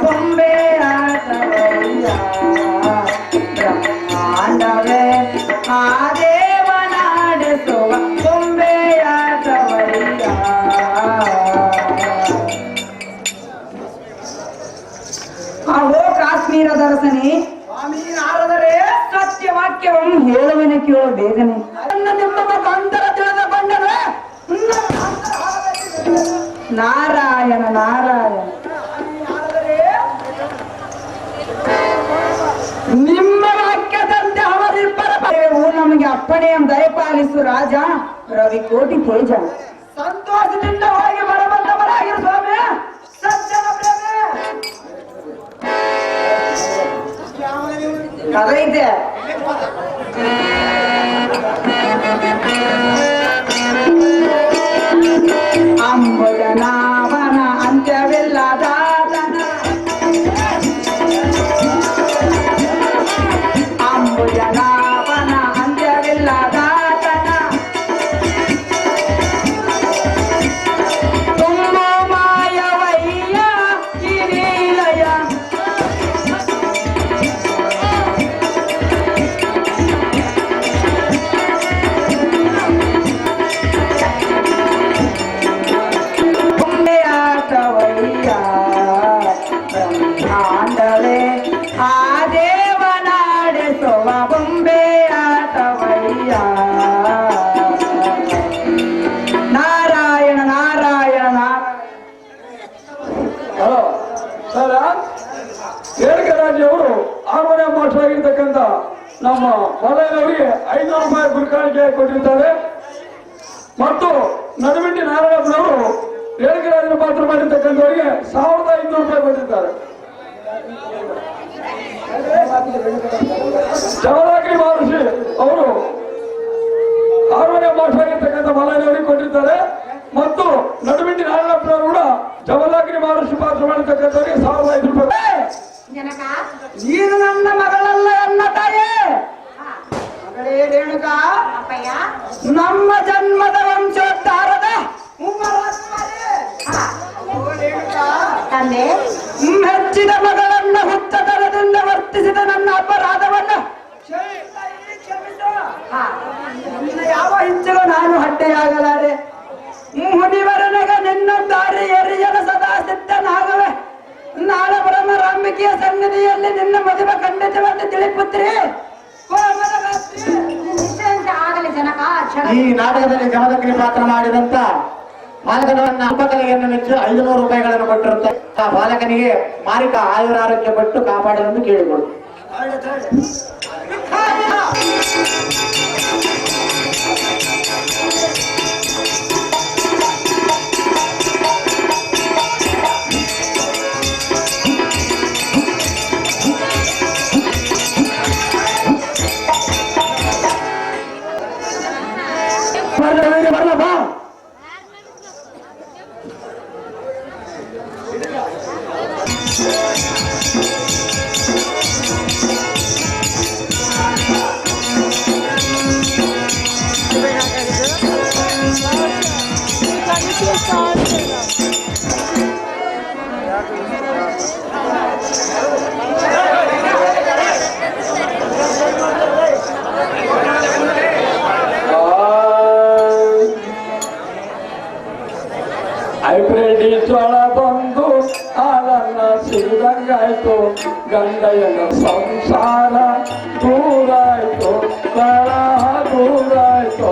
ಬೊಂಬೆ ಆಟವಯ್ಯ ಬ್ರಹ್ಮಾಂಡವೇ ಆ ದೇವನಾಡಿಸುವ ಬೊಂಬೆ ಆಟವಯ್ಯ. ಓ ಕಾಶ್ಮೀರ ದರ್ಶನಿ ಸ್ವಾಮಿ ನಾರದರೆ ಸತ್ಯವಾಕ್ಯವನ್ನು ಹೇಳುವನೆ ಕೇಳೋ ಬೇಗನೆ ನಿಮ್ಮ ಅಂತರ ತಿಳಿದ ಬಂಡರೆ ನಾರಾಯಣ ನಾರಾಯಣ. ನಿಮ್ಮ ವಾಕ್ಯದಂತೆ ಅವರಿಬ್ಬರ ನಮಗೆ ಅಪ್ಪಣೆಯ ದಯಪಾಲಿಸು ರಾಜ ರವಿಕೋಟಿ ತೇಜ. ಸಂತೋಷದಿಂದ ಹೋಗಿ ಬರಬಂದವರಾಗಿರು ಸ್ವಾಮಿ. ಸಜ್ಜನ ಪ್ರೇಮೆ ಕದೈತೆ ಅಂಬುಜನಾವನ ಅಂತ್ಯವಿಲ್ಲದಾತನ ಅಂಬುಜನಾವನ ಅಂತ್ಯವಿಲ್ಲದಾತನ ತುಂಬ ಮಾಯವಯ್ಯ ಈ ನೀಲಯ ಬ್ರಹ್ಮಾಂಡವೇ ಆ ದೇವನಾಡಿಸುವ ಬೊಂಬೆ ಆಟವಯ್ಯ. ನಾರಾಯಣ ನಾರಾಯಣ ನಾರಾಯಣ. ಹಲೋ ಸರ, ರೇಣುಕಾ ರಾಜಿಯವರು ಆರನೇ ಮಾಸ್ಟರಾಗಿರ್ತಕ್ಕಂಥ ನಮ್ಮ ಮೊದಲನವರಿಗೆ 500 ರೂಪಾಯಿ ಗುರುಕಾಣಿಕೆ ಕೊಟ್ಟಿರ್ತಾರೆ ಮತ್ತು ನಡುವಿಂಡಿ ನಾರಾಯಣಪ್ಪನವರು ರೇಣುಕಾ ರಾಜನ ಪಾತ್ರ ಮಾಡಿರ್ತಕ್ಕಂಥವರಿಗೆ 1500 ರೂಪಾಯಿ ಕೊಟ್ಟಿದ್ದಾರೆ. ಜವರಾಗಿರಿ ಮಹರ್ಷಿ ಅವರು 6ನೇ ಮಾಸ್ಟರಾಗಿರ್ತಕ್ಕಂಥ ಮೊದಲನವರಿಗೆ ಕೊಟ್ಟಿದ್ದಾರೆ ಮತ್ತು ನಡುವಿಂಡಿ ನಾರಾಯಣಪ್ಪನವರು ಕೂಡ ಜವಲಾಗಿರಿ ಮಹರ್ಷಿ ಪಾತ್ರ ಮಾಡಿರ್ತಕ್ಕಂಥವರಿಗೆ 1500 ರೂಪಾಯಿ. ನೀನು ನನ್ನ ಮಗಳಲ್ಲ ಎನ್ನ ತಾಯೇ. ಮಗಳೇ ರೇಣುಕಾ, ನಮ್ಮ ಜನ್ಮದ ವಂಶೋದ್ಧಾರದ ತಂದೆ ಮೆಚ್ಚಿದ ಮಗಳನ್ನ ಹುತ್ತ ತರದಿಂದ ವರ್ತಿಸಿದ ನನ್ನ ಅಪರಾಧವನ್ನ ಯಾವ ಹಿಂಚಲು ನಾನು ಹಟ್ಟೆಯಾಗಲಾರೆ. ಮುನಿವರನೆಗ ನಿನ್ನ ದಾರಿ ಎರಿಯಲು ಸದಾ ಸಿದ್ಧನಾಗವೆ. ನಾಳೆ ಬ್ರಹ್ಮರಾಂಬಿಕೆಯ ಸನ್ನಿಧಿಯಲ್ಲಿ ನಿನ್ನ ಮದುವೆ ಖಂಡಿತವೆಂದು ತಿಳಿಪುತ್ರಿ. ಆಗಲಿ ಜನಕ. ಈ ನಾಟಕದಲ್ಲಿ ಜಮದಗ್ನಿ ಪಾತ್ರ ಮಾಡಿದಂತ ಬಾಲಕನವನ್ನ ಅಲ್ಪಕಲೆಯನ್ನು ಮೆಚ್ಚು 500 ರೂಪಾಯಿಗಳನ್ನು ಕೊಟ್ಟಿರುತ್ತಾರೆ. ಆ ಬಾಲಕನಿಗೆ ಮಾರಿಕ ಆಯುರಾರೋಗ್ಯ ಕೊಟ್ಟು ಕಾಪಾಡಲೆಂದು ಕೇಳಿಕೊಳ್ಳು. ಬರ್ಲಪ್ಪ. ಹೈಬ್ರಿಡ್ ಜೋಳ ಬಂದು ಅದನ್ನ ಸಿಗದಂಗಾಯ್ತು. ಗಂಡಯ್ಯನ ಸಂಸಾರ ದೂರಾಯ್ತು, ತರಹ ದೂರಾಯ್ತು.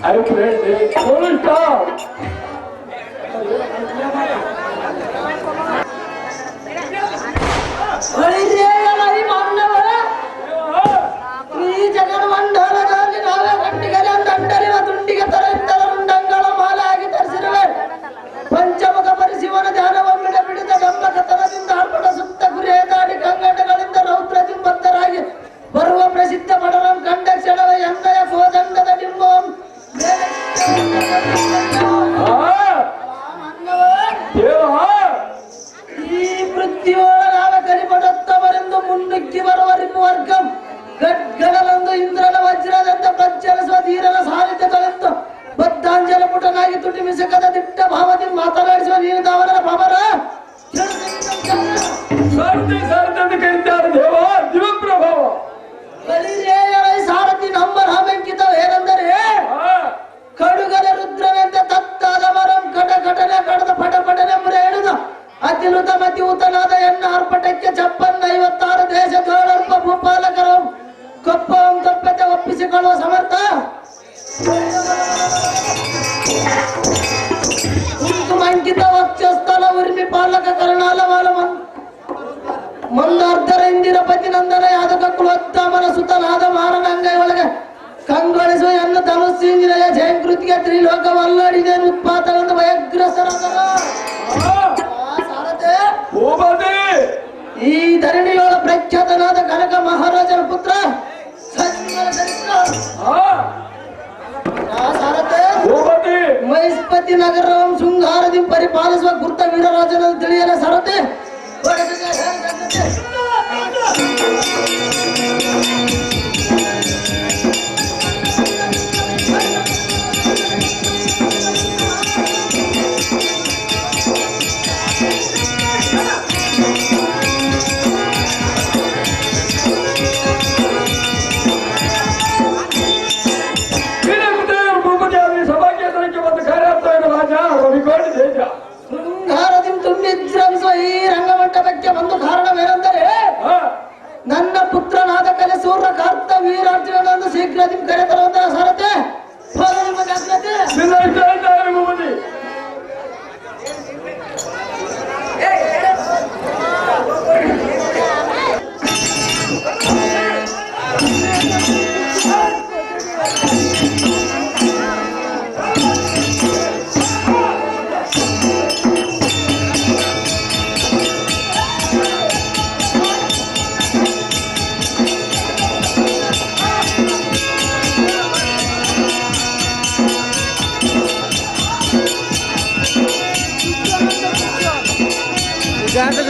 hybrid full stop. ಈ ಜಗನ್ಮಂಡಲದಲ್ಲಿ ನಾವೇ ಗಂಟಿಗರೆ ದಂಡರಿವ ತುಂಡಿಗೆ ತರ ಮುಂಡಂಗಳ ಮಾಲಾಗಿ ತರಿಸಿ ಚಂದದ ದಿಟ್ಟ ಭಾವದಿಂದ ಮಾತನಾಡಿಸುವ ನೀನು ದಾವನ ಬಾಬರ ಸಾರಥಿ ಕರೀತಾರೆ ದೇವ ದಿವಪ್ರಭಾವ. ಸಾರಥಿ ನಮ್ಮ ನಾಮೆಂಕಿತವೇನೆಂದರೆ ಕಡುಗದ ರುದ್ರನೆಂತೆ ತತ್ತಾದ ಮರಂ ಕಟ ಕಟನೆ ಕಡದ ಪಟ ಪಟನೆ ಮುರೆ ಹಿಡಿದು ಅತ್ಯುತ ಮತಿಯೂತನಾದ ಎನ್ನ ಆರ್ಭಟಕ್ಕೆ 56 ದೇಶ ಜೋಳರ್ಪ ಭೂಪಾಲಕರ ಕಪ್ಪಂ ತಪ್ಪತೆ ಒಪ್ಪಿಸಿಕೊಳ್ಳುವ ಸಮರ್ಥ ಅಂಕಿತ ವಕ್ಷಸ್ಥಲ ಉರ್ಮಿ ಪಾಲಕ ಕರ್ಣಾಲ ಮಂದಾರ್ಧರ ಇಂದಿರಪತಿ ನಂದನ ಯಾದಕ ಕುಲೋತ್ತಮನ ಸುತನಾದ ಮಾರನ ಅಂಗೈ ಒಳಗೆ ಕಂಗೊಳಿಸುವ ಎನ್ನ ಧನುಸ್ಸಿಂಜಿನೆಯ ಜಯಂಕೃತಿಗೆ ತ್ರಿಲೋಕವಲ್ಲಡಿದೆ ಉತ್ಪಾತವೆಂದು ಭಯಗ್ರಸರಾದರ ಈ ಧರಣಿಯೊಳ ಪ್ರಖ್ಯಾತನಾದ ಕನಕ ಮಹಾರಾಜನ ಪುತ್ರ ಮಹಿಸ್ಪತಿ ನಗರವನ್ನು ಶೃಂಗಾರದಿ ಪರಿಪಾಲಿಸುವ ಗುರ್ತ ವೀರರಾಜನ ತಿಳಿಯಲ ಸರತೆ ಶೃಂಗಾರದಿಂದ ತುಂಬಿ ವಿಶ್ರಮಿಸುವ ಈ ರಂಗಮಂಟಪಕ್ಕೆ ಒಂದು ಕಾರಣವೇನೆಂದರೆ ನನ್ನ ಪುತ್ರನಾದ ಕಲೆ ಸೂರ್ಯ ಕಾರ್ತ ವೀರಾರ್ಜುನನನ್ನು ಶೀಘ್ರದಿ ಕರೆತರುವಂತಹ ಸರತೆ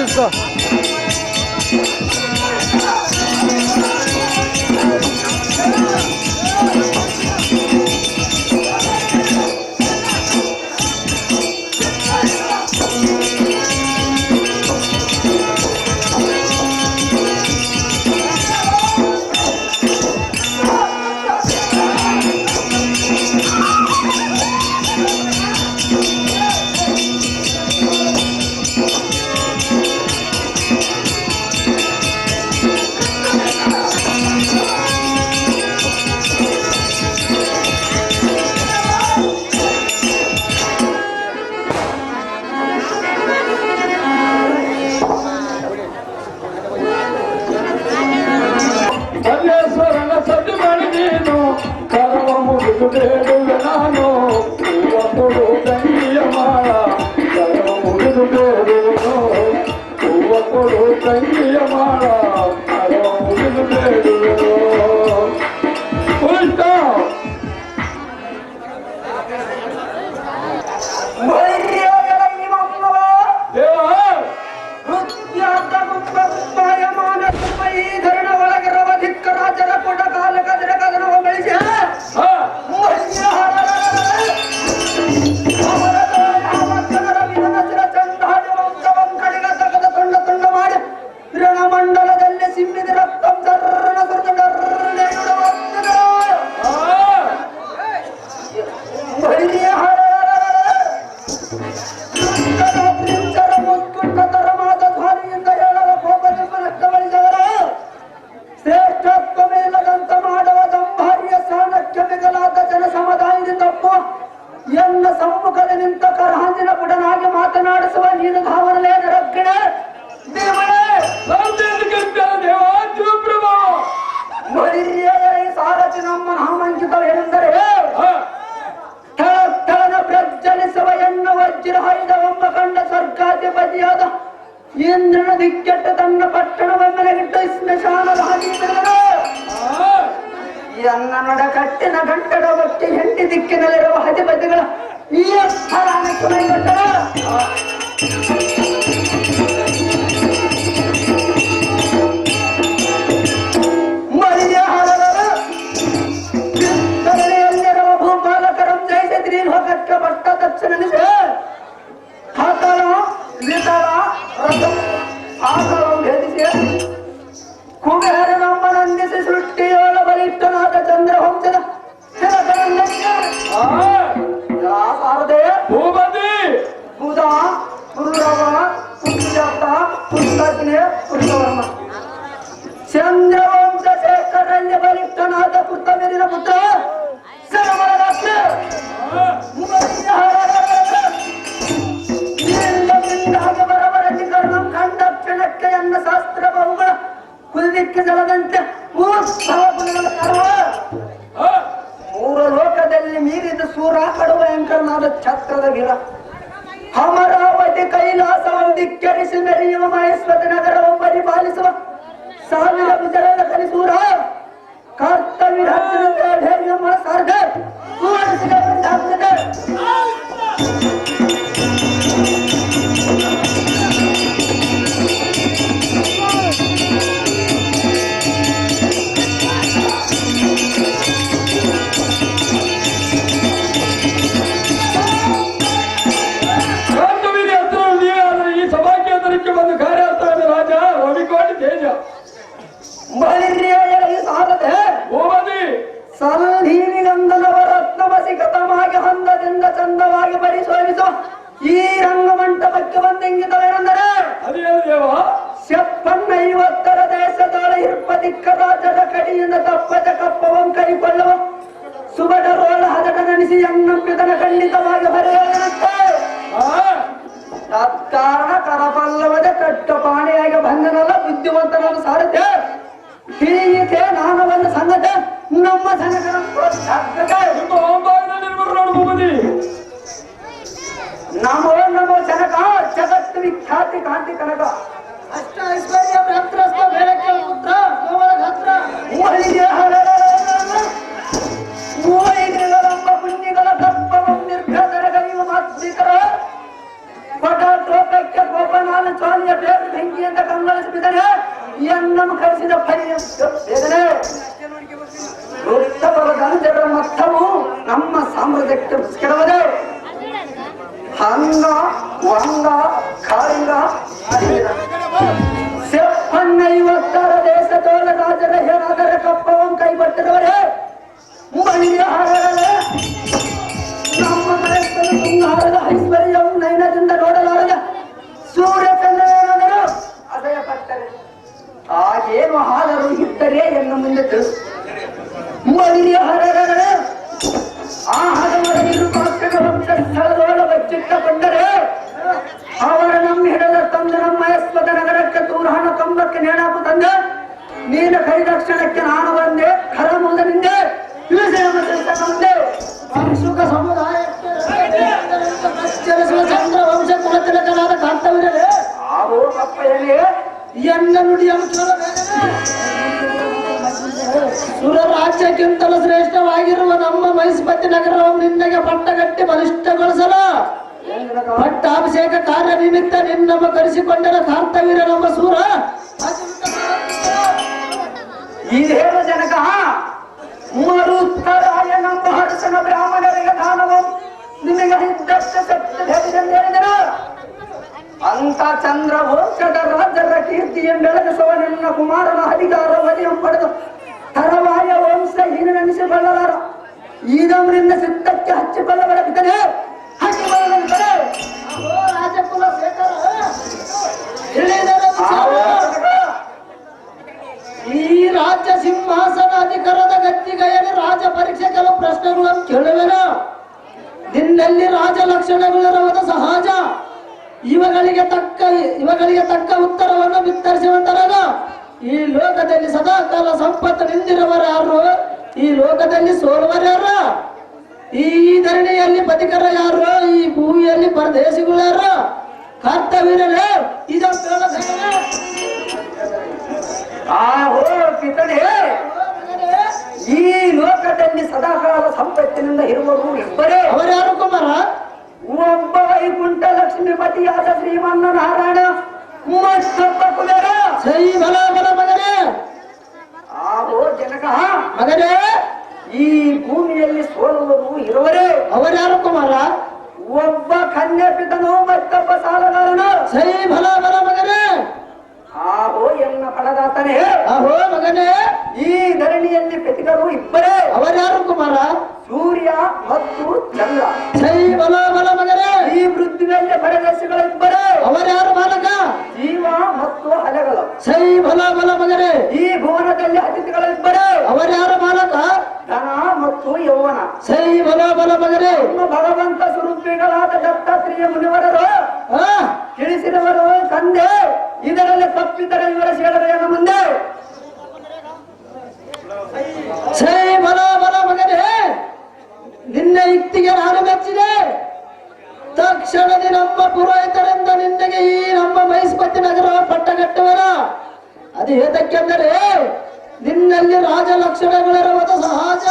చూసుకో ಬೇಡುವೆ ನಾನು ಹೂವಕೊಡು ತಂಗಿಯ ಮಾಳ ಕರವ ಮುಗಿದು ಬೇಡುವೆನು ಹೂವಕೊಡು ತಂಗಿಯ ಮಾಳ ಕರವ ಮುಗಿದು ಬೇಡುವೆನು ರಾಜರ ಕೊಡ ಕಾಲ ಕದರ ಕದನ ಬೆಳೆಸಿ ಮಂಡಲದಲ್ಲಿ ಸಿಮ್ಮಿದ ರಕ್ತ ಮುತ್ಕುಂಡತರವಾದ ಧ್ವನಿಯಿಂದ ಹೇಳುವ ಕೋಪದಿಂದ ರಕ್ತವಳಿದವರ ಶ್ರೇಷ್ಠತ್ವ ಮೇಲದಂತ ಮಾಡುವ ದಂಭಾರ್ಯ ಸಾನಕ್ಯ ಮಿಗಲಾದ ಜನ ಸಮುದಾಯದಿಂದ ತಪ್ಪು ಎನ್ನ ಸಮ್ಮುಖದ ನಿಂತ ಕರಹಾಂಜಿನ ಬುಡನಾಗಿ ಮಾತನಾಡಿಸುವ ನೀನು ಧಾವನಲೇ ರಕ್ಷಣೆ ಸಾರಥಿ ನಮ್ಮ ನಾಮಾಂಕಿತವೇನೆಂದರೆ ಸ್ಥಳನ ಪ್ರಜ್ವಲಿಸುವ ಎನ್ನ ವಜ್ರ ಹೈದವೆಂಬ ಕಂಡ ಸ್ವರ್ಗಾಧಿಪತಿಯಾದ ಇಂದ್ರನ ದಿಕ್ಕೆಟ್ಟ ತನ್ನ ಪಟ್ಟಣವೆಂಬನೆಗಿಟ್ಟು ಸ್ಮಶಾನದ ಹಾಕಿದರು ಎನ್ನ ನಡ ಕಟ್ಟಿನ ಗಂಟಡ ಬಗ್ಗೆ ಹೆಂಡಿ ದಿಕ್ಕಿನಲ್ಲಿರುವ ಅಧಿಪತಿಗಳ ಈ ಸ್ಥಳಾನಕ್ಕೆ ಮೈಗಟ್ಟರ ಭೂಪಾಲಕರಂ ಜಯಿಸಿದ್ರಿ ಲೋಕಕ್ಕೆ ಪಟ್ಟ ತಕ್ಷಣ ಆಕಳವನ್ನು ಭೇದಿಸಿ ಕುಬೇರನೊಬ್ಬನಂದಿಸಿ ಸೃಷ್ಟಿಯೋಳ ಬಲಿಷ್ಠನಾದ ಚಂದ್ರವಂಶದ ಸಾರದೆ ಭೂಪತಿ ಬುಧ ಪುರುರವ ಪುರುಷಾರ್ಥ ಪುರುಷಾಗ್ನೆ ಪುರುಷವರ್ಮ ಚಂದ್ರವಂಶ ಶೇಖರಲ್ಲಿ ಬಲಿಷ್ಠನಾದ ಕೃತವೀರನ ಪುತ್ರ ಸರಮರದಾಸ್ಯ ಕಂಡಕ್ಷಣಕ್ಕೆ ಎನ್ನ ಶಾಸ್ತ್ರ ಬಹುಗಳ ಕುಲದಿಕ್ಕೆ ಜಲದಂತೆ ಉತ್ಸವ ಗುಣಗಳ ಕರ್ಮ ಮೂರು ಲೋಕದಲ್ಲಿ ಮೀರಿದ ಸೂರ ಕಡುಭಯಂಕರನಾದ ಛತ್ರದ ವೀರ ಅಮರಾವತಿ ಕೈಲಾಸವನ್ನು ಧಿಕ್ಕರಿಸಿ ಮೆರೆಯುವ ಮಹೇಶ್ವರ ನಗರವನ್ನು ಪರಿಪಾಲಿಸುವ ಸಾವಿರ ವಿಜಯದ ಕಲಿಸೂರ ಕರ್ತವ್ಯ ಸಾರ್ಧ ಈ ಸಭಾಕೇಂದ್ರಕ್ಕೆ ಬಂದು ಕಾರ್ಯಾಚರಣೆ ರಾಜ ರವಿಕೋಟಿ ತೇಜ ಸಾಲದೆ ಭೂಪತಿ ಸಲಧೀನಿಗಂಧನವ ರತ್ನವಸಿ ಗತವಾಗಿ ಹಂದದಿಂದ ಚಂದವಾಗಿ ಪರಿಶೋಧಿಸುವ ಈ ರಂಗಮಂಟಪಕ್ಕೆ ಬಂದೆಂಗಿದವೇನೆಂದರೆ ಅದೇನು ದೇವ ಶಪ್ಪನ್ನ 50ರ ದೇಶದೊಳ ಇರ್ಪದಿಕ್ಕ ರಾಜದ ಕಡಿಯಿಂದ ತಪ್ಪದ ಕಪ್ಪವಂ ಕೈಕೊಳ್ಳುವ ಸುಬಡರೋಳ ಹದಟ ನೆನೆಸಿ ಎನ್ನಪ್ಪಿದನ ಖಂಡಿತವಾಗಿ ಬರೆಯುವಂತೆ ತತ್ಕಾರಣ ಕರಪಲ್ಲವದ ಕಟ್ಟಪಾಣಿಯಾಗಿ ಬಂದನಲ್ಲ ಬುದ್ಧಿವಂತನಾದ ಸಾರಥ್ಯ ಹೀಗೆ ನಾನವನ್ನ ಸಂಗತ ನಮ್ಮ ಜನಗರ ನಿಮ್ಮ ಹೋಮಭಾಗದಲ್ಲಿ ನೋಡು ಭೂಪತಿ ನಮೋ ನಮೋ ಜನಕ ಜಗತ್ತು ವಿಖ್ಯಾತಿ ಕಾಂತಿ ಕನಕ ಅಷ್ಟ ಐಶ್ವರ್ಯ ಪ್ರಾಪ್ತಸ್ಥ ಬೇಡಕ್ಕೆ ಪುತ್ರ ಗೋವರ ಹತ್ರ ಮೂವೈಗಳಂಬ ಪುಣ್ಯಗಳ ತತ್ವವನ್ನು ನಿರ್ಭೇದರ ಗರಿಯುವ ಮಾತ್ರಿಕರ ಪಟಾಟೋಪಕ್ಕೆ ಗೋಪನಾಲ ಚಾಲ್ಯ ಬೇರೆ ಬೆಂಕಿಯಿಂದ ಕಂಗೊಳಿಸಿದರೆ ಎನ್ನನ್ನು ಕಳಿಸಿದ ಬೇಗನೆ ವೃತ್ತಬಲದ ಮತ್ತವು ನಮ್ಮ ಸಾಮ್ರಾಜ್ಯಕ್ಕೆ ಕೆಡವದೆ ಹಂಗ ವಂಗ ಕಾಳಿಂಗ ಸೆಪ್ಪನ್ನ 50ರ ದೇಶದೋಳ ರಾಜರ ಹೇಳಾದರೆ ಕಪ್ಪವನ್ನು ಕೈಪಟ್ಟಿದವರೇ ನಮ್ಮ ಮನಸ್ಸನ್ನು ತುಂಗಾರದ ಐಶ್ವರ್ಯವು ನಯನದಿಂದ ನೋಡಲಾರದ ಸೂರ್ಯಚಂದ್ರನಾದರೂ ಅಸಹ್ಯ ಪಟ್ಟರೆ ಹಾಗೇನು ಹಾಲರು ಇದ್ದರೆ ಎನ್ನು ಮುಂದೆ ತಿಳಿಸು ಆ ಹದವರ ನಿರುಪಾಕ್ಷಕ ವಂಶ ಸ್ಥಳದೊಳ ಬಚ್ಚಿಟ್ಟಕೊಂಡರೆ ಅವರ ನಮ್ಮ ಹಿಡದ ತಂದು ನಮ್ಮ ಮಹೇಶ್ವರ ನಗರಕ್ಕೆ ದೂರ ಹಣ ಕಂಬಕ್ಕೆ ನೇಣಾಕು ತಂದೆ ನೀನು ಕೈದಕ್ಷಣಕ್ಕೆ ನಾನು ಬಂದೆ ಖರ ಮುಂದೆ ಮುಂದೆ ಸುಖ ಸಮುದಾಯಕ್ಕೆ ಚಂದ್ರ ವಂಶ ಕುಲತಿಲಕನಾದ ಕಾರ್ತವೀರರೇ ಆವೋ ಕಪ್ಪಯ್ಯನೇ ಎನ್ನ ನುಡಿಯನ್ನು ಸುರ ರಾಜ್ಯಕ್ಕಿಂತಲೂ ಶ್ರೇಷ್ಠವಾಗಿರುವ ನಮ್ಮ ಮಹಿಸ್ಪತಿ ನಗರವನ್ನು ನಿನ್ನಗೆ ಪಟ್ಟಗಟ್ಟಿ ಬಲಿಷ್ಠಗೊಳಿಸಲು ಪಟ್ಟಾಭಿಷೇಕ ಕಾರ್ಯ ನಿಮಿತ್ತ ನಿನ್ನಮ್ಮ ಕರೆಸಿಕೊಂಡರ ಕಾರ್ತವೀರ ನಮ್ಮ ಸೂರ ಇದೇನು ಜನಕ ಮರುತ್ತರಾಯ ನಮ್ಮ ಹರ್ಷನ ಬ್ರಾಹ್ಮಣರಿಗೆ ದಾನವು ನಿಮಗೆ ಇದ್ದಷ್ಟು ಶಕ್ತಿ ಹೇಳಿದರು ಅಂತ ಚಂದ್ರ ವಂಶದ ರಾಜರ ಕೀರ್ತಿಯನ್ನು ಬೆಳಗಿಸುವ ನಿನ್ನ ಕುಮಾರನ ಅಧಿಕಾರ ವಧಿಯನ್ನು ಪಡೆದು ತರವಾಯ ವಂಶ ಹೀನೆನಿಸಿಕೊಳ್ಳಲಾರ ಈಗವರಿಂದ ಸಿದ್ಧಕ್ಕೆ ಹಚ್ಚಿಕೊಳ್ಳಬರಬಿದ್ದರೆ ಹಚ್ಚಿಕೊಳ್ಳಬರುತ್ತದೆ ರಾಜಕುಲ ಈ ರಾಜ್ಯ ಸಿಂಹಾಸನ ಅಧಿಕಾರದ ಗತ್ತಿಗೆಯಲ್ಲಿ ರಾಜ ಪರೀಕ್ಷೆ ಕೆಲವು ಪ್ರಶ್ನೆಗಳನ್ನು ಕೇಳುವೆನು ನಿನ್ನಲ್ಲಿ ರಾಜ ಲಕ್ಷಣಗಳಿರುವುದು ಸಹಜ ಇವುಗಳಿಗೆ ತಕ್ಕ ಉತ್ತರವನ್ನು ಬಿತ್ತರಿಸುವಂತರಾಗ ಈ ಲೋಕದಲ್ಲಿ ಸದಾಕಾಲ ಸಂಪತ್ತು ನಿಂದಿರುವರಾರು ಈ ಲೋಕದಲ್ಲಿ ಸೋಲುವರ್ಯಾರ ಈ ಧರಣಿಯಲ್ಲಿ ಬದುಕರ ಯಾರು ಈ ಭೂಮಿಯಲ್ಲಿ ಪರದೇಶಿಗಳು ಯಾರು ಕರ್ತವೀರರೇ ಈ ಲೋಕದಲ್ಲಿ ಸದಾಕಾಲ ಸಂಪತ್ತಿನಿಂದ ಇರುವರು ಇಬ್ಬರೇ ಅವರ್ಯಾರು ಕುಮಾರ ಒಬ್ಬ ವೈಕುಂಠ ಲಕ್ಷ್ಮೀಪತಿಯಾದ ಶ್ರೀಮನ್ನ ನಾರಾಯಣ ಮತ್ತೊಬ್ಬ ಕುಬೇರ ಸೈ ಬಲ ಬಲ ಮಗನೇ ಆಹೋ ಜನಕ ಮಗನೇ ಈ ಭೂಮಿಯಲ್ಲಿ ಸೋಲುವರು ಇರುವರೇ ಅವರ್ಯಾರು ಕುಮಾರ ಒಬ್ಬ ಕನ್ಯಾ ಪಿತನು ಮತ್ತೊಬ್ಬ ಸಾಲಗಾರನು ಸೈ ಬಲ ಬಲ ಮಗ ಮಗನೇ ನಮ್ಮ ಭಗವಂತ ಸ್ವರೂಪಿಗಳಾದ ದತ್ತಾತ್ರೇಯ ಮುನಿವರರು ಆ, ತಿಳಿಸಿದವರು ತಂದೆ ಇದರಲ್ಲಿ ತಪ್ಪಿದ್ದರೆ ವಿವರಿಸಿ ಹೇಳಬೇಕ ಮುಂದೆ. ಸೈ ಬಲ ಬಲ ಮಗನೇ, ನಿನ್ನ ಯುಕ್ತಿಗೆ ನಾನು ಮೆಚ್ಚಿದೆ. ತಕ್ಷಣದಿ ನಮ್ಮ ಪುರೋಹಿತರಿಂದ ನಿನ್ನಗೆ ಈ ನಮ್ಮ ಮಹಿಸ್ಪತಿ ನಗರ ಪಟ್ಟ ಕಟ್ಟುವರ. ಅದು ಏತಕ್ಕೆಂದರೆ ನಿನ್ನಲ್ಲಿ ರಾಜ ಲಕ್ಷಣಗಳಿರುವುದು ಸಹಜ.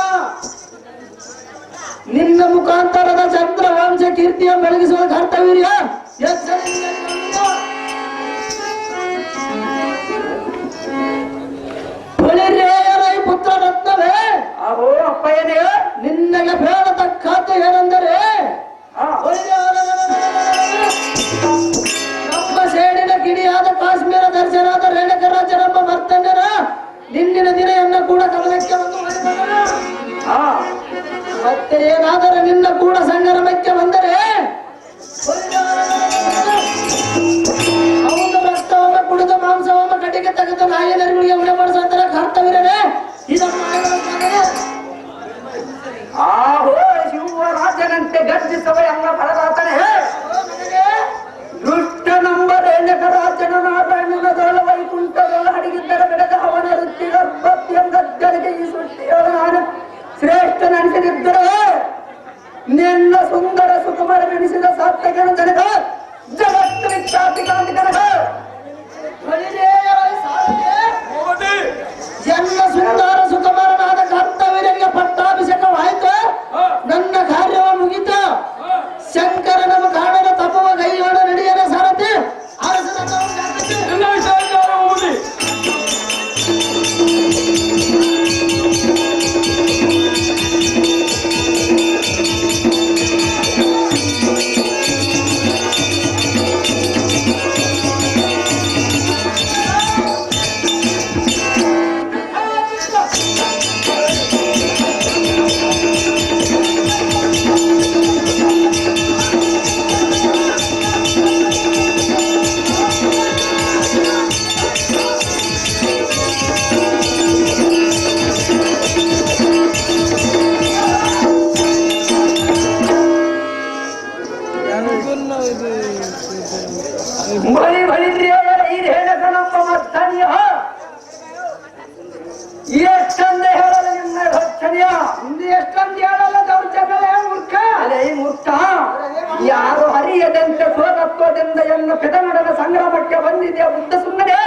ನಿನ್ನ ಮುಖಾಂತರದ ಚಂದ್ರ ವಂಶ ಕೀರ್ತಿಯ ಬೆಳಗಿಸುವ ಕರ್ತವ್ಯ ಪುತ್ರ ರತ್ನವೇ. ಅಹೋ ಅಪ್ಪಯ್ಯನೇ, ನಿನ್ನಗೆ ಬೇಡತಕ್ಕದ್ದು ಏನೆಂದರೆ ನಮ್ಮ ಸೇಡಿನ ಗಿಡಿಯಾದ ಕಾಶ್ಮೀರ ದರ್ಶನಾದ ರೇಣಕರಾಜನಮ್ಮ ಭರ್ತನ್ಯರ ನಿನ್ನಿನ ದಿನೆಯನ್ನ ಕೂಡ ಗಮನಕ್ಕೆ ಬಂದು ಮತ್ತೆ ಏನಾದರೂ ನಿನ್ನ ಕೂಡ ಸಂಗಮಕ್ಕೆ ಬಂದರೆ ಅವನು ರಕ್ತವನ್ನ ಕುಡಿದು ಮಾಂಸವನ್ನ ಕಟ್ಟಿಗೆ ತೆಗೆದು ನಾಯಿನರಿಗೆ ಉಣೆ ಮಾಡಿಸುವಂತರ ಕರ್ತವ್ಯನೇ ಇದನ್ನು ಆಹೋ ಶಿವರಾಜನಂತೆ ಗರ್ಜಿಸುವ ಎಲ್ಲ ಫಲದಾತನೇ. ದುಷ್ಟ ನಂಬರೇನಕ ರಾಜನ ನಾರಾಯಣನ ದೋಲ ವೈಕುಂಠದೊಳ ಅಡಗಿದ್ದರೆ ಬೆಳೆದ ಅವನ ವೃತ್ತಿಗರ್ಭಕ್ಕೆ ಈ ಸೃಷ್ಟಿಯೊಳ ನಾನು ಶ್ರೇಷ್ಠನೆನಿಸಿದ್ದರೆ ನಿನ್ನ ಸುಂದರ ಸುಕುಮಾರನೆನಿಸಿದ ಸಾರ್ಥಕನ ಜನಕ ಜಗತ್ತು ವಿಖ್ಯಾತಿ ಕಾಂತಿ ಕನಕ ಎಲ್ಲ ಸುಂದರ ಸುಕುಮಾರನಾದ ಕರ್ತವೀರನಿಗೆ ಪಟ್ಟಾಭಿಷೇಕವಾಯಿತು. ನನ್ನ ಕಾರ್ಯವ ಮುಗಿತು. ಶಂಕರ ನಮ್ಮ ಕಾಣದ ತಪವ ಕೈಯೋಡ ನಡೆಯದ ಸಾರಥಿ ಅರಸನ ಎಲ್ಲ ವಿಚಾರ ಹೋಗಿ ಬಳಿ ಬಳಿದ್ರಿಯವರ ಈ ಹೇಳಕ ನಮ್ಮ ಮತ್ತನಿಯ ಎಷ್ಟಂದೆ ಹೇಳಲು ನಿನ್ನ ರಕ್ಷಣೆಯ ಹಿಂದೆ ಎಷ್ಟೊಂದು ಹೇಳಲ್ಲ ದೌರ್ಜನ್ಯವೇ ಮೂರ್ಖ. ಅದೇ ಮೂರ್ಖ ಯಾರು ಹರಿಯದಂತೆ ಸ್ವತತ್ವದಿಂದ ಎನ್ನು ಪೆದನಡನ ಸಂಗ್ರಾಮಕ್ಕೆ ಬಂದಿದೆಯ ಬುದ್ಧ ಸುಮ್ಮನೆ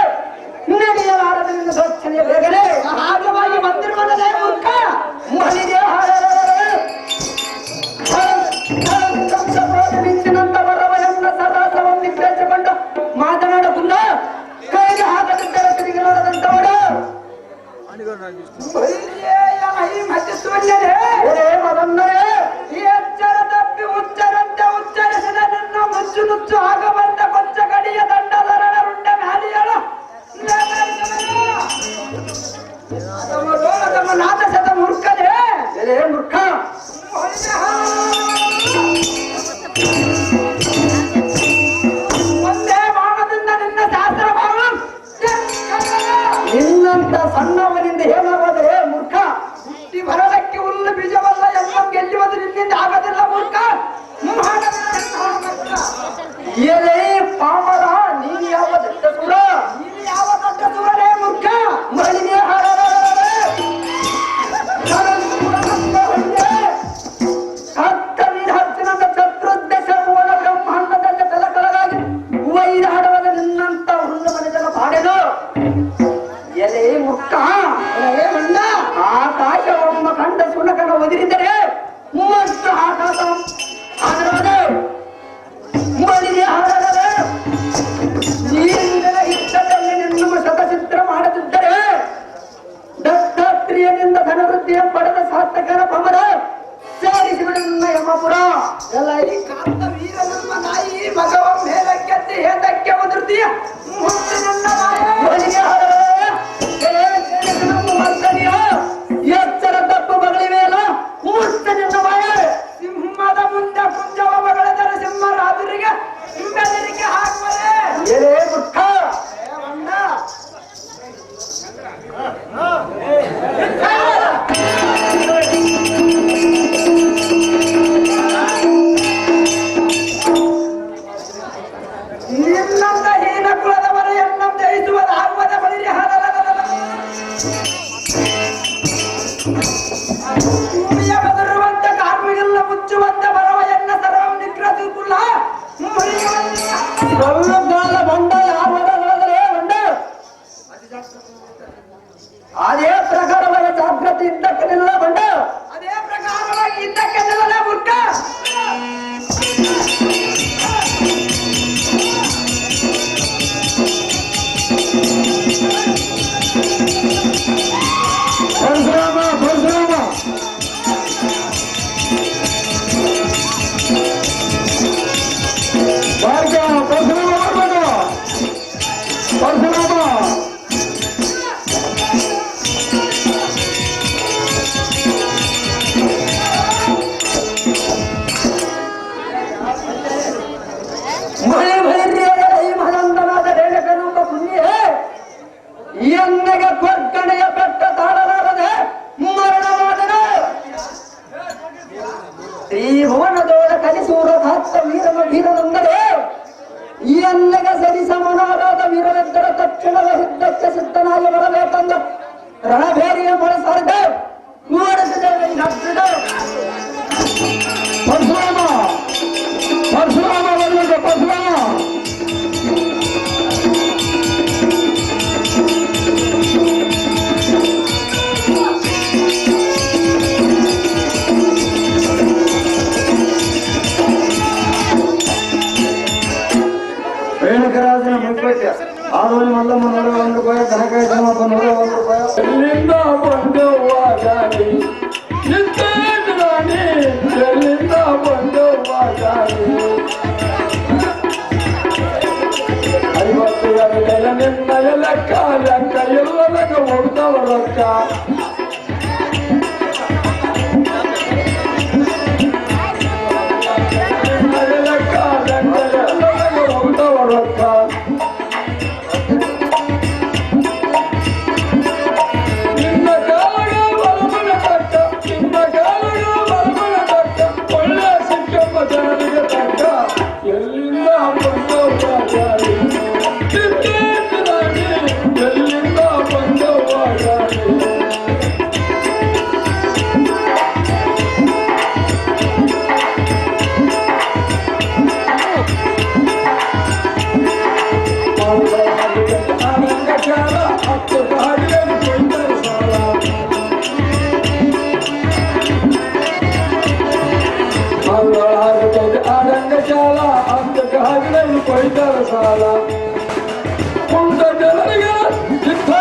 ನಡೆಯಲಾರದ ನಿನ್ನ ರಕ್ಷಣೆಯ ಬೇಗನೆ ಹಾಗವಾಗಿ ಬಂದಿರುವುದೇ ಮೂರ್ಖ. ಮಲಿಗೆ ಮಿಂಚಿನಂತ ಬರವನ್ನ ಸದಾಸವನ್ನು ಬೆಳೆಸಿಕೊಂಡು ಮಾತನಾಡಬಲ್ಲ ಕೈಗೆ ಹಾಕದಿದ್ದರೆ ತಿರುಗಿಲಾರದಂತವಳು ಮದನ್ನರೇ ಎಚ್ಚರ ತಪ್ಪಿ ಉಚ್ಚರಂತೆ ಉಚ್ಚರಿಸಿದ ನಿನ್ನ ಮುಚ್ಚು ನುಚ್ಚು ಆಗಬಂದ ಕೊಂಚ ಕಡಿಯ ದಂಡಧರಣ ರುಂಡ ಮ್ಯಾಲಿಯಳು ನಮ್ಮ ನಾದಸದ ಮೂರ್ಖನೇ. ಎಲೆ ಮೂರ್ಖ ಒಂದೇ ಬಾಣದಿಂದ ನಿನ್ನ ಶಾಸ್ತ್ರ ಭಾವ ನಿನ್ನಂತ ಸಣ್ಣವನಿಂದ ಏನಾಗೋದ್ರೆ ಮೂರ್ಖ ಹುಟ್ಟಿ ಬರಲಕ್ಕೆ ಹುಲ್ಲು ಬೀಜವಲ್ಲ ಎಲ್ಲ ಗೆಲ್ಲುವುದು ನಿನ್ನಿಂದ ಆಗದಿಲ್ಲ ಮೂರ್ಖ. ಎಲೆ ಪಾಮರ ನೀನು ಯಾವ ದಟ್ಟ ಸುರ ನೀನು ಯಾವ ದೊಡ್ಡ ದೂರನೇ ಮೂರ್ಖ. ಮಳಿಗೆ ಹತ್ತಿನಂತ ಚತುರ್ದಶ ಮೂಲ ಬ್ರಹ್ಮಾಂಡದಲ್ಲಿ ತಲಕಲಗಾಗಿ ವೈರಾಡವಾದ ನಿನ್ನಂತ ಹುಲ್ಲು ಮನೆತನ ಪಾಡೆನು ಎಲೆ ಮುಕ್ಕ ಏ ಮಂಡ ಆಕಾಶವೊಮ್ಮ ಕಂಡ ಸುನಕನ ಒದಿರಿದರೆ ಮತ್ತು ಆಕಾಶ ಮಳಿಗೆ ಹಾಡದ ಮಳೆ ಮಹನಂದನಾದ ರೇಣಕನೊಬ್ಬ ಪುಣ್ಯೇ ಎನ್ನಗೆ ಕೊರ್ಕಣೆಯ ಪೆಟ್ಟ ತಾಳಲಾರದೆ ಮರಣವಾದನು. ಶ್ರೀ ಭುವನದೋಳ ಕಲಿಸೂರ ಭಕ್ತ ವೀರನಂದರೆ ಎನ್ನಗೆ ಸರಿಸಮನಾದ ವೀರವೆದ್ದರ ತಕ್ಷಣದ ಯುದ್ಧಕ್ಕೆ ಸಿದ್ಧನಾಗಿ ಬರಬೇಕೆಂದು ರಣಭೇರಿಯ ಮೊಳಸಾರ್ಗ ಮಾಡಿಸಿದ್ದೇವೆ. ಪರಶುರಾಮ ಪರಶುರಾಮ ಬರಬೇಕು ಪರಶುರಾಮ. ರೇಣುಕರಾಜನ ಮುಖ್ಯ ಆರೋಗ್ಯ ಮಲ್ಲಮ್ಮ 101 ರೂಪಾಯಿ, ಕನಕಾಯ ತಿಮ್ಮಪ್ಪ 101 ರೂಪಾಯಿ. ಎಲ್ಲಿಂದ ಬಂದವಾಗಲಿ ನಿಂತಾಣಿ, ಎಲ್ಲಿಂದ ಬಂದವಾಗಲಿ 52 ನಿನ್ನಯ ಲೆಕ್ಕ ಲೆಕ್ಕ ಎಲ್ಲರಗ ಹೊಡೆದವ ರೊಕ್ಕ. ನಿನ್ನಯ ಲೆಕ್ಕ ಲೆಕ್ಕ ಎಲ್ಲರಗ ಹೊಡೆದವ ರೊಕ್ಕ. ನಿನ್ನ ಕಾಲಗ ಬಲಮನ ತಕ್ಕ, ನಿನ್ನ ಕಾಲಗ ಬಲಮನ ತಕ್ಕ, ಒಳ್ಳೆ ಸಿಕ್ಕಮ್ಮ ಜನರಿಗೆ ತಕ್ಕ. ಎಲ್ಲಿಂದ ಬಂದವಾಗಲಿ ನಿಂತಾಣಿ, ಎಲ್ಲಿಂದ ಬಂದವಾಗಲಿ. ಆನಂದಕಾಲ ಹತ್ತು ಗಾಡಿಯಲ್ಲಿ ಕೊಯ್ದರೆ ಸಾಲ. ಆನಂದಕಾಲ ಹತ್ತು ಗಾಡಿಯಲ್ಲಿ ಕೊಯ್ದರೆ ಸಾಲ. ಕುಂಟ ಜನರಿಗೆ ಯುದ್ಧ,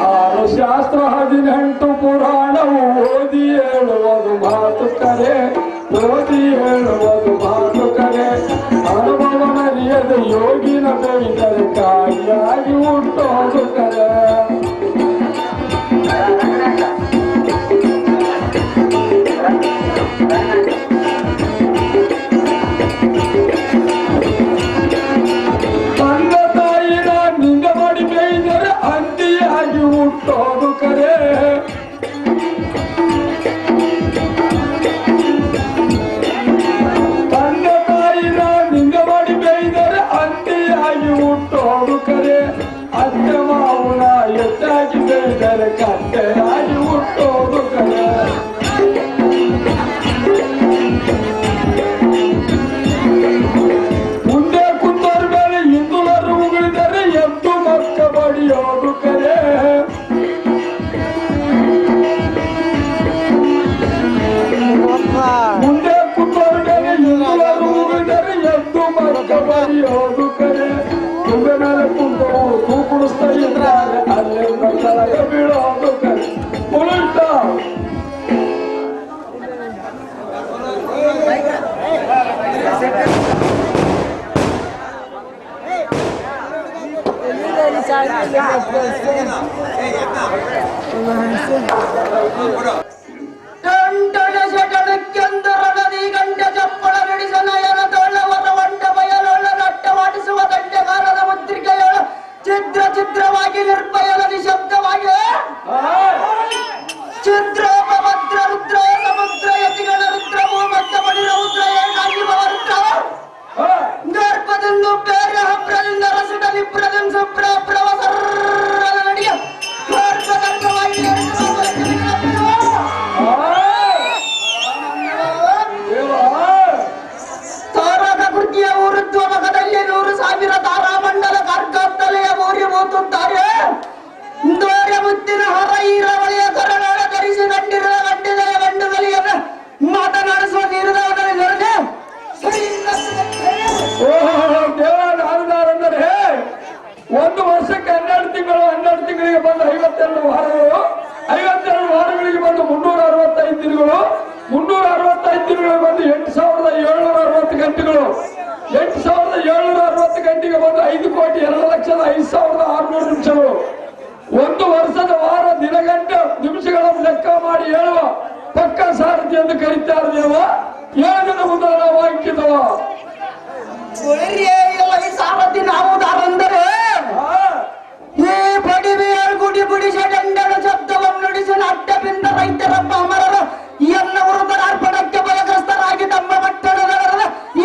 ಆರು ಶಾಸ್ತ್ರ 18 ಪುರಾಣವು ಓದಿ ಹೇಳುವುದು ಮಾತು ಕರೆ, ಓದಿ ಹೇಳುವುದು ಮಾತು ಕರೆ. ಅನುಭವನರಿಯದ ಯೋಗಿನ ಬೈದರೆ ಕಾಯಿಯಾಗಿ ಹುಟ್ಟೋದು ಕರೆ. ತಂದೆ ತಾಯಿನ ನಿಂದ ಮಾಡಿ ಬೈದರೆ ಅಂತಿಯಾಗಿ ಹುಟ್ಟೋದು ಕರೆ. ತಂದೆ ತಾಯಿನ ನಿಂದ ಮಾಡಿ ಬೈದರೆ ಅಂತಿಯಾಗಿ ಹುಟ್ಟೋದು ಕರೆ. ಅತ್ತೆ ಮಾವುನ ಹೆಚ್ಚಾಗಿ ಬೈದರೆ ಕತ್ತೆಯಾಗಿ ಹುಟ್ಟೋದು ಕರೆ. ಮುಂದೆ ಕುಂದರ ಮೇಲೆ ಹಿಂದುಳರು ಉಗುಳಿದರೆ ಎದ್ದು ಮಕ್ಕ ಬಡಿಯೋದು ಕರೆ. ಮುಂದೆ ಕುಂದರ ಮೇಲೆ ಹಿಂದುಳರು ಉಗುಳಿದರೆ ಎದ್ದು ಮಕ್ಕ ಬಡಿಯೋದು ಕರೆ. ಮುಂದೆ ಮೇಲೆ ಕುಂತ ಕುಡಿಸ್ತಾ ಇದ್ದಾರೆ ಅಲ್ಲಿಂದ ಕೆಳಗೆ ಬೀಳೋದು ಉಳಿತ ಟಣಟಣಸೆಟಣಕ್ಕೆಂದರಗದಿ ಗಂಟ ಚಪ್ಪಳ ನಡೆಸ ನಯನ ತೋಳವರ ವಂಟ ಬಯಲೊಳ ನಟ್ಟವಾಡಿಸುವ ಗಂಟೆಗಾರದ ಮುದ್ರಿಕೆಯೊಳ ಚಿತ್ರ ಚಿತ್ರವಾಗಿ ನಿರ್ಭಯದ ನಿಶಬ್ದವಾಗಿ ಚಿತ್ರೋಪಭದ್ರ ರುದ್ರ ಸಮುದ್ರ ಯತಿಗಳ ರುದ್ರ ಭೂಮಧ್ಯ ಮಣಿ ರೌದ್ರ ಏಕಾಗಿರುವ ರುದ್ರ ಗರ್ಭದಿಂದ ಬೇರೆ ಹಬ್ರದಿಂದ ರಸದ ನಿಬ್ರದಿಂದ ಸುಬ್ರ ಪ್ರವಸರ ನಡಿಯ ಗರ್ಭಗರ್ಭವಾಗಿ ತಾರಾದ ಕೃತಿಯ ಊರುಧ್ವಮಕದಲ್ಲಿ 100,000 ತಾರಾಮಂಡಲ ಕಾರ್ಗತ್ತಲೆಯ ಮೂರಿಮೂತುತ್ತಾರೆ ದೋರೆ ಮುತ್ತಿನ ಹರ ಈರವಳಿಯ ಕರನಾಳ ಧರಿಸಿ ಗಂಡಿರುವ ಗಂಡಿದೆಯ ಗಂಡುಗಲಿಯನ್ನು ಮಾತನಾಡಿಸುವ ನೀರುದವನಲ್ಲಿ ನೆರೆದೆ ದೇವರಾದರೆ ಒಂದು ವರ್ಷಕ್ಕೆ 12 ತಿಂಗಳು 12 ತಿಂಗಳಿಗೆ ಬಂದು 52 ವಾರಗಳು 52 ವಾರಗಳಿಗೆ ಬಂದು 365 ದಿನಗಳು 365 ದಿನಗಳಿಗೆ ಬಂದು 8,760 ಗಂಟೆಗಳು 8,760 ಗಂಟೆಗೆ ಬಂದು 5,02,05,600 ನಿಮಿಷಗಳು ಒಂದು ವರ್ಷದ ವಾರ ದಿನಗಂಟೆ ನಿಮಿಷಗಳನ್ನು ಲೆಕ್ಕ ಮಾಡಿ ಹೇಳುವ ಪಕ್ಕ ಸಾರಥಿ ಎಂದು ಕರೀತಾರೆ ದೇವ 7 ದಿನ ಮುಂದೆ ನಾವು ಅಂಕಿತವ ಸಾರಥಿ ನಾವುದಾರೆಂದರೆ ಈ ಬಡಿವೆಯ ಗುಡಿ ಗುಡಿಸ ದಂಡದ ಶಬ್ದವನ್ನು ನುಡಿಸಲು ಅಡ್ಡಬಿಂದ ರೈತರಪ್ಪ ಅಮರರ ಎನ್ನ ವೃದ್ಧರ ಅರ್ಪಣಕ್ಕೆ ಭಯಗ್ರಸ್ತರಾಗಿ ತಮ್ಮ ಪಟ್ಟಣದ ಈ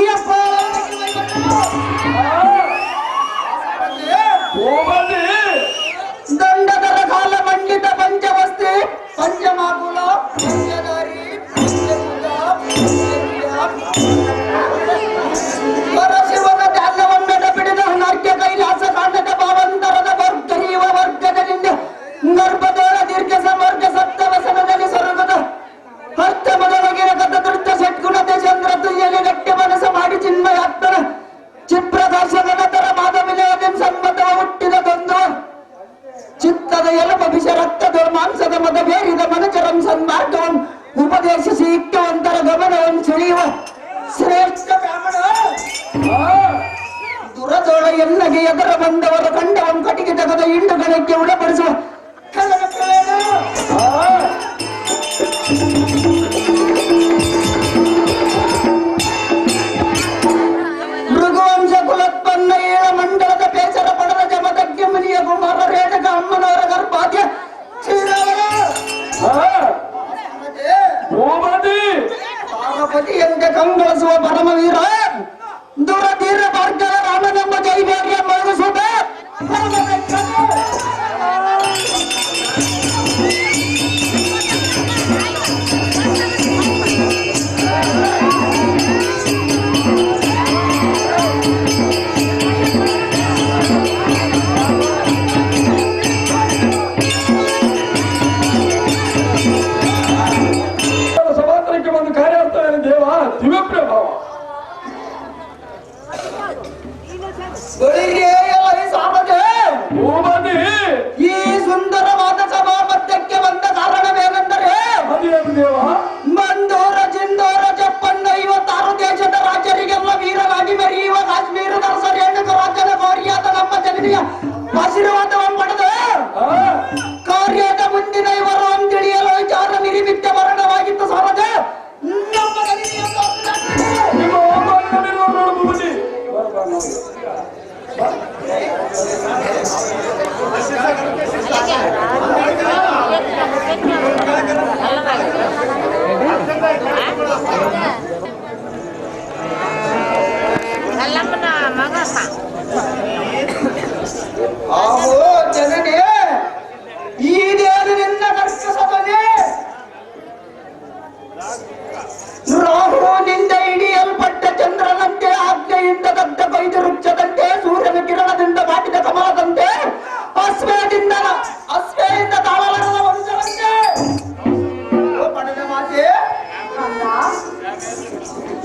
ದಂಡದರ ಕಾಲ ಮಂಡಿತ ಪಂಚವಸ್ತಿ ಪಂಚಮಾಕುಲ ಪಂಚದಾರಿ ಪರಶಿವನ ಧ್ಯಾನವನ್ನೆಡ ಬಿಡಿದ ನಾಟ್ಯ ಕೈಲಾಸ ಕಾಂಡದ ಭಾವಂತರದ ವರ್ಗೀವ ವರ್ಗದಿಂದ ಗರ್ಭದೋಳ ದೀರ್ಘ ಸಮರ್ಗ ಸಪ್ತವಸನದಲ್ಲಿ ಸ್ವರ್ಗದ ಹರ್ತ ಮೊದಲಗಿನ ಕದ ದುರ್ತ ಷಟ್ಗುಣತೆ ಚಂದ್ರ ತುಯ್ಯಲಿ ಗಟ್ಟಿ ಮನಸ್ಸು ಮಾಡಿ ಚಿನ್ಮಯಾತ್ಮನ ಚಿಪ್ರಕಾಶಗನತರ ಮಾಧವಿಲಯದಿಂದ ಸನ್ಮತವ ಹುಟ್ಟಿದ ದ್ವಂದ್ವ ಚಿತ್ತದ ಎಲಪ ವಿಷ ರಕ್ತದ ಮಾಂಸದ ಮದ ಬೇರಿದ ಮನಚರಂ ಸನ್ಮಾರ್ಗವಂ ಉಪದೇಶಿಸಿ ಇಕ್ಕವಂತರ ಗಮನವನ್ನು ಸೆಳೆಯುವ ಶ್ರೇಷ್ಠ ಬ್ರಾಹ್ಮಣ ದುರದೋಳ ಎನ್ನಗೆ ಎದರ ಬಂದವರ ಕಂಡವಂ ಕಟಿಗೆ ತೆಗೆದ ಹಿಂಡುಗಳಿಗೆ ಉಡಪಡಿಸುವ ಮೃಗುವಂಶ ಕುಲೋತ್ಪನ್ನ ಏಳ ಮಂಡಲದ ಬೇಸರ ಪಡದ ಜಮದಗ್ಯ ಮುನಿಯ ಕುಮಾರ ರೇಣಕ ಅಮ್ಮನವರ ಗರ್ಭಾದ್ಯ ಪಾರ್ವತಿಯಂತೆ ಕಂಗೊಳಿಸುವ ಪರಮವೀರ ದುರಧೀರ ಭಾರ್ಗವ ರಾಮನೆಂಬ ಜೈವೇರ್ಯ ಮರುಸುತ್ತ ಸಮಾಂತರಕ್ಕೆ ಒಂದು ಕಾರ್ಯಾರ್ಥನೆ ದೇವ ದಿವ್ಯಪ್ರಭಾವ ಈ ಸುಂದರವಾದ ಸಭಾ ಮಧ್ಯಕ್ಕೆ ಬಂದ ಕಾರಣವೇನೆಂದರೆ ದೇವ ಮಂದೋರ ಜಿಂದೋರ ಜಪ್ಪನ್ನ 56 ದೇಶದ ರಾಜರಿಗೆಲ್ಲ ವೀರರಾಗಿ ಮೆರೆಯುವ ಕಾಶ್ಮೀರದ ರೇಣುಕ ರಾಜನ ಗೌರಿಯಾದ ನಮ್ಮ ಜನನಿಯ ಆಶೀರ್ವಾದವನ್ನು ಪಡೆದು ಕಾರ್ಯದ ಮುಂದಿನ ಇವರು ತಿಳಿಯಲು ವಿಚಾರ ನಿರಿಮಿತ್ತ ಮರಣವಾಗಿತ್ತು ಸಹಜ ನಮ್ಮ ನಿಮ್ಮ ಹೋಗುವ ನೋಡಬಹುದು ಅಲ್ಲಮ್ಮನ ಮಗ ಆಹೋ ಜನನೇ ಈ ದೇವರು ನಿನ್ನ ಕರ್ಕಸವನೇ ರಾಹುವಿನಿಂದ ಹಿಡಿಯಲ್ಪಟ್ಟ ಚಂದ್ರನಂತೆ ಆಜ್ಞೆಯಿಂದ ದಗ್ಧ ಕೊಯ್ದು ವೃಕ್ಷದಂತೆ ಸೂರ್ಯನ ಕಿರಣದಿಂದ ಮಾಡಿದ ಕಮಲದಂತೆ ಅಶ್ವೆಯಿಂದ ತಾಳಲಾರದ ವಂಶವಂತೆ ಪಡೆದ ಮಾತೆ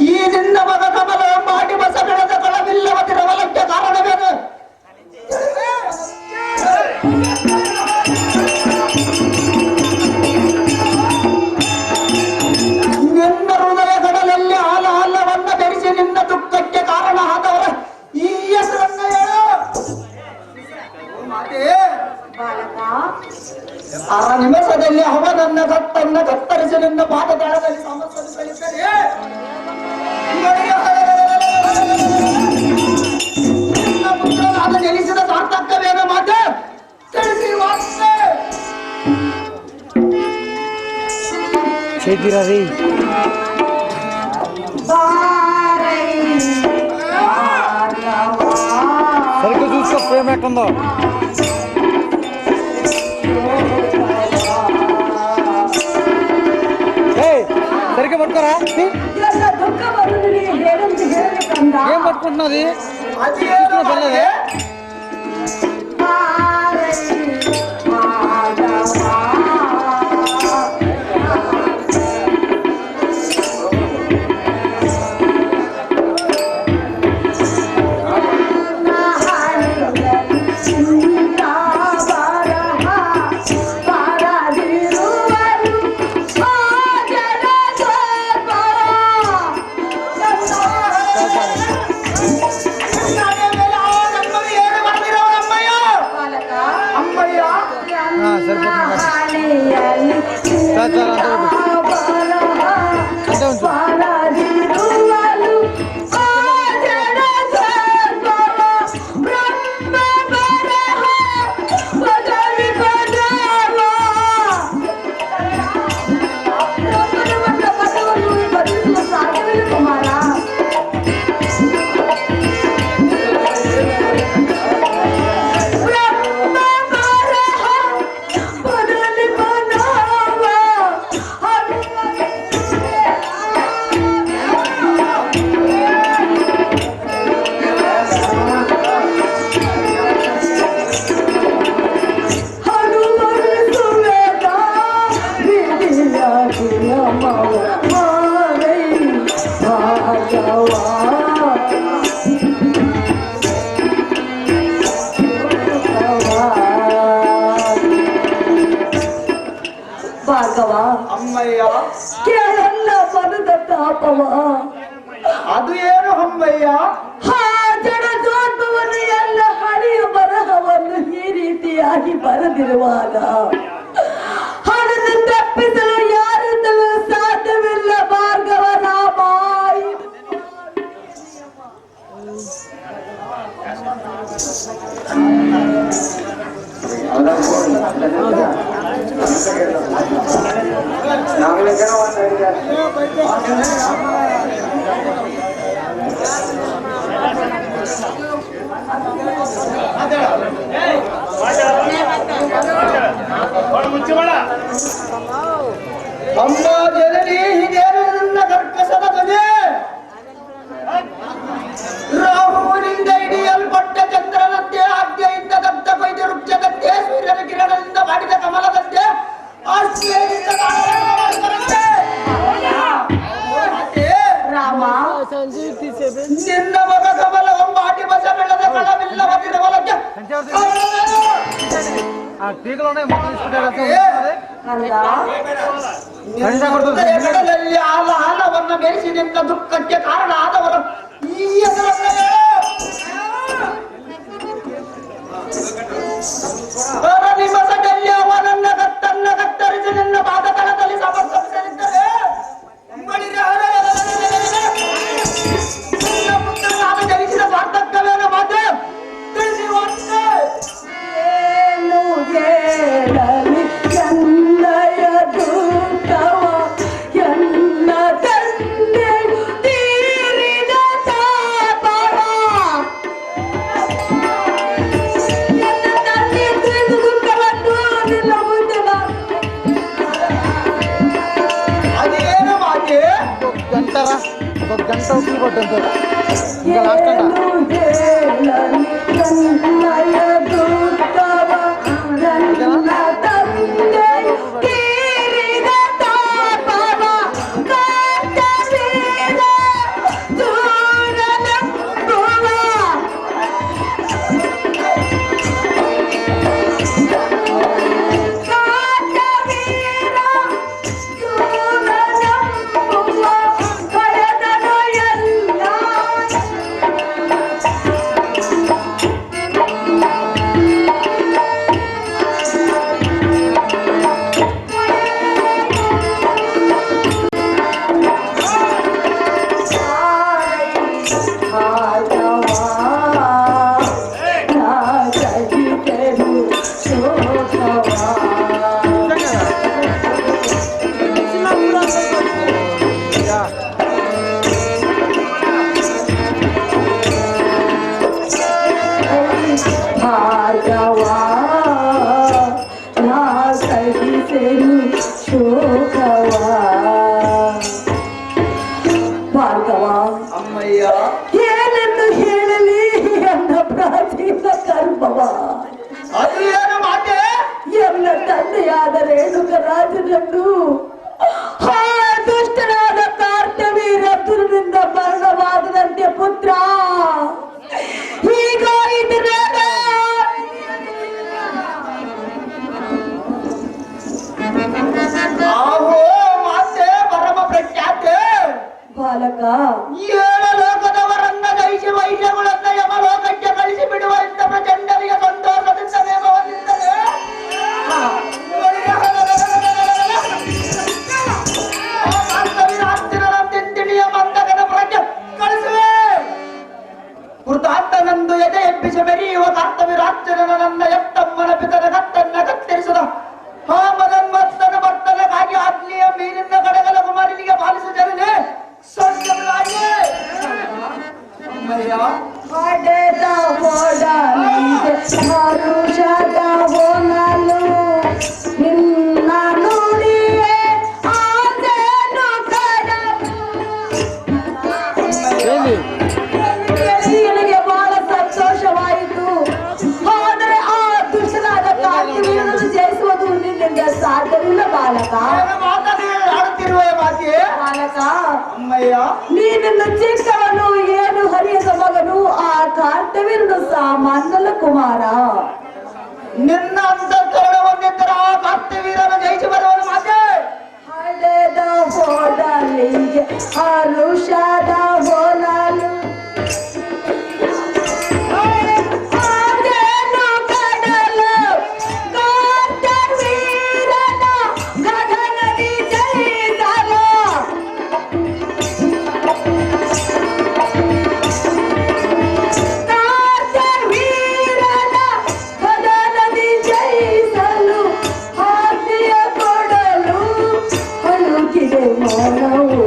ಈ ನಿನ್ನ ಮಗ ಕಮಲ ಮಾಡಿ ಬಸ ಬೆಳೆದ ಕಳವಿಲ್ಲವತಿ ರವಲಕ್ಕೆ ಕಾರಣವೇನು ಅರ ನಿಮಿಷದಲ್ಲಿ ಅವನನ್ನ ಕತ್ತನ್ನ ಕತ್ತರಿಸಿ ನಿನ್ನ ಪಾದ ತಳದಲ್ಲಿ ಸಮಸ್ಯೆ ನಿನ್ನ ಪುತ್ರನಾದ ಜನಿಸಿದ ಸಾರ್ಥಕವೇನ ಮಾತೆ ತಿಳಿಸಿ ವಾಸನೆ. సరిగ్గా చూసుకో ఫ్రేమ్ ఎట్టుందో. సరిగ్గా పట్టుకోరా. ఏం పట్టుకుంటున్నది పర్లేదే. ಭಾರ್ಗವ ಅಮ್ಮಯ್ಯ ಕೇಳಲ್ಲ ಮನದ ತಾಪವ. ಅದು ಏನು ಅಮ್ಮಯ್ಯ? ಜಡ ಜೋತ್ವವನ್ನು ಎಲ್ಲ ಹಳೆಯ ಬರಹವನ್ನು ಈ ರೀತಿಯಾಗಿ ಬರೆದಿರುವಾಗ ಅದನ್ನು ತಪ್ಪಿಸಲು ಯಾರಿಂದಲೂ ಸಾಧ್ಯವಿಲ್ಲ ಭಾರ್ಗವ ರಾಮ. ಅಮ್ಮ ಜನನಿ ಇದೇನು ನನ್ನ ಕರ್ಕಸದ ಧ್ವನಿ? ರಾಹುವಿನಿಂದ ಹಿಡಿಯಲ್ಪಟ್ಟ ಚಂದ್ರನಂತೆ ಆಜ್ಞೆಯಿಂದ ದಗ್ಧ ಕೊಯ್ದ ವೃಕ್ಷದಂತೆ ಸೂರ್ಯನ ಕಿರಣದಿಂದ ಮಾಡಿದ ಕಮಲದಂತೆ ರಾಮ ನಿನ್ನ ಮಗ ಕಮಲ ಒಂಬಾಟಿ ಬಸ ಬೆಳೆದ ಕಳವಿಲ್ಲ ಬದಿರವಲಕ್ಕೆ ಎಗಡದಲ್ಲಿ ಆಲ ಹಾಲವನ್ನು ಬೆರೆಸಿ ನಿನ್ನ ದುಃಖಕ್ಕೆ ಕಾರಣ ಆದವರು ಈ ನಿಮಸದಲ್ಲಿ ಅವನನ್ನ ಕತ್ತನ್ನ ಕತ್ತರಿಸಿ ನಿನ್ನ ಪಾದ ತಳದಲ್ಲಿ ಸಮರ್ಪಿಸಲಿದ್ದರೆ ಪುತ್ರನಾದ ಜನಿಸಿದ ಸಾರ್ಥಕವೇನ ಮಾತೆ ತಿಳಿಸಿ ಏನು ಹೇಳಲಿ ಎನ್ನಯ ದುಃಖವ ಎನ್ನ ತಂದೆಯು ತೀರಿದ ತಾಪವ. ಎನ್ನ ತಂದೆಯ ತೀರಿದ ದುಃಖವನ್ನು ನಿನ್ನ ಮುಂದೆ ಅದೇನು ಮಾತೆ గంటరా ఒక గంట ఒక్కలు పట్టింది ఇంకా లాస్ట్ అంట. ಭಾಗವಾ ನಾ ಸಹಿಸೆನು ಶೋಕವಾ. ಭಾರ್ಗವ, ಅಮ್ಮಯ್ಯ, ಏನೆಂದು ಹೇಳಲಿ ನನ್ನ ಪ್ರಾಚೀನ ಕರ್ಮವ. ಅದು ಏನು ಮಾತೆ? ಎಲ್ಲ ತಂದೆಯಾದ ರೇಣುಕರಾಜನನ್ನು ಆ ದುಷ್ಟನಾದ ಕಾರ್ತವೀರ್ಯದಿಂದ ಮರಣವಾದದಂತೆ ಪುತ್ರ. ಈಗ ಇದರ ಆಹೋ ಮಾತೆ, ಪರಮ ಪ್ರಖ್ಯಾತೆ ಬಾಲಕ, ಏಳು ಲೋಕದವರನ್ನ ಜಯಿಸಿ ವೈದ್ಯಗಳನ್ನ ಯಮಲೋಕಕ್ಕೆ ಕಳಿಸಿ ಬಿಡುವ ಇಂಥ ಪ್ರಚಂಡರಿಗೆ ಸಂತೋಷದಿಂದ ನೇಮವನ್ನಿದ್ದರೆ ತಿಂತಿಣಿಯ ಮಂದಗದ ಪ್ರಜ್ಞೆ ಕಳಿಸುವೆ. ಕೃತಾರ್ಥನಂದು ಎದೆ ಎಬ್ಬಿಸಿ ಮೆರೆಯುವ ಕಾರ್ತವಿರಾಜನ ನನ್ನ ಎತ್ತಮ್ಮನ ಪಿತನ ಕತ್ತನ್ನ ಕತ್ತರಿಸಿದ ಆ ಮದನ್ಮತ್ತನ ಭಕ್ತನಿಗಾಗಿ ಅಗ್ನಿಯ ಮೀನಿಂದ ಕಡೆಗಳ ಕುಮಾರನಿಗೆ ಪಾಲಿಸ ಜನನೇ ಸತ್ಯವಾಗಿ ಅಮ್ಮಯ್ಯ. ಪಡೆದ ಓಡಲಿಗೆ ಹರುಷದ ಹೋನಲು ನಿನ್ನ ನುಡಿಯೇ ಆದೆನು ಕಡಲು. ನನಗೆ ಬಹಳ ಸಂತೋಷವಾಯಿತು. ಆದರೆ ಆ ದುಷ್ಟನಾದ ಕಾರ್ತಿವೀರ್ಯನನ್ನು ಜಯಿಸುವುದು ನಿನ್ನಿಂದ ಸಾಧ್ಯವಿಲ್ಲ ಬಾಲಕ. ಆಡುತ್ತಿರುವೆ ಮಾತೆ ಬಾಲಕ, ಅಮ್ಮಯ್ಯ. ನೀನಿನ್ನು ಚಿಕ್ಕವನು, ಏನು ಹರಿಯದ ಮಗನು. ಆ ಕಾರ್ತವೀರ್ಯನು ಸಾಮಾನ್ಯನ ಕುಮಾರ. ನಿನ್ನ ಅಂತಃಕರಣವನ್ನಿದ್ದರೆ ಆ ಕಾರ್ತವೀರನ ಜಯಿಸಿ ಬರುವನು ಮಾತೆ. ಹಳೆದ ಹೋದಲಿಗೆ ಹರುಷದ ಹೋನಲು ಆದೆನು ಕಡಲು. ಕಾರ್ತವೀರನ ಗಗನದಿ ಜಯಿಸಲು ಗಗನದಿ ಜಯಿಸಲು ಆಜ್ಞೆಯ ಕೊಡಲು ಅಳುಕಿದೆ ಮೌನವು.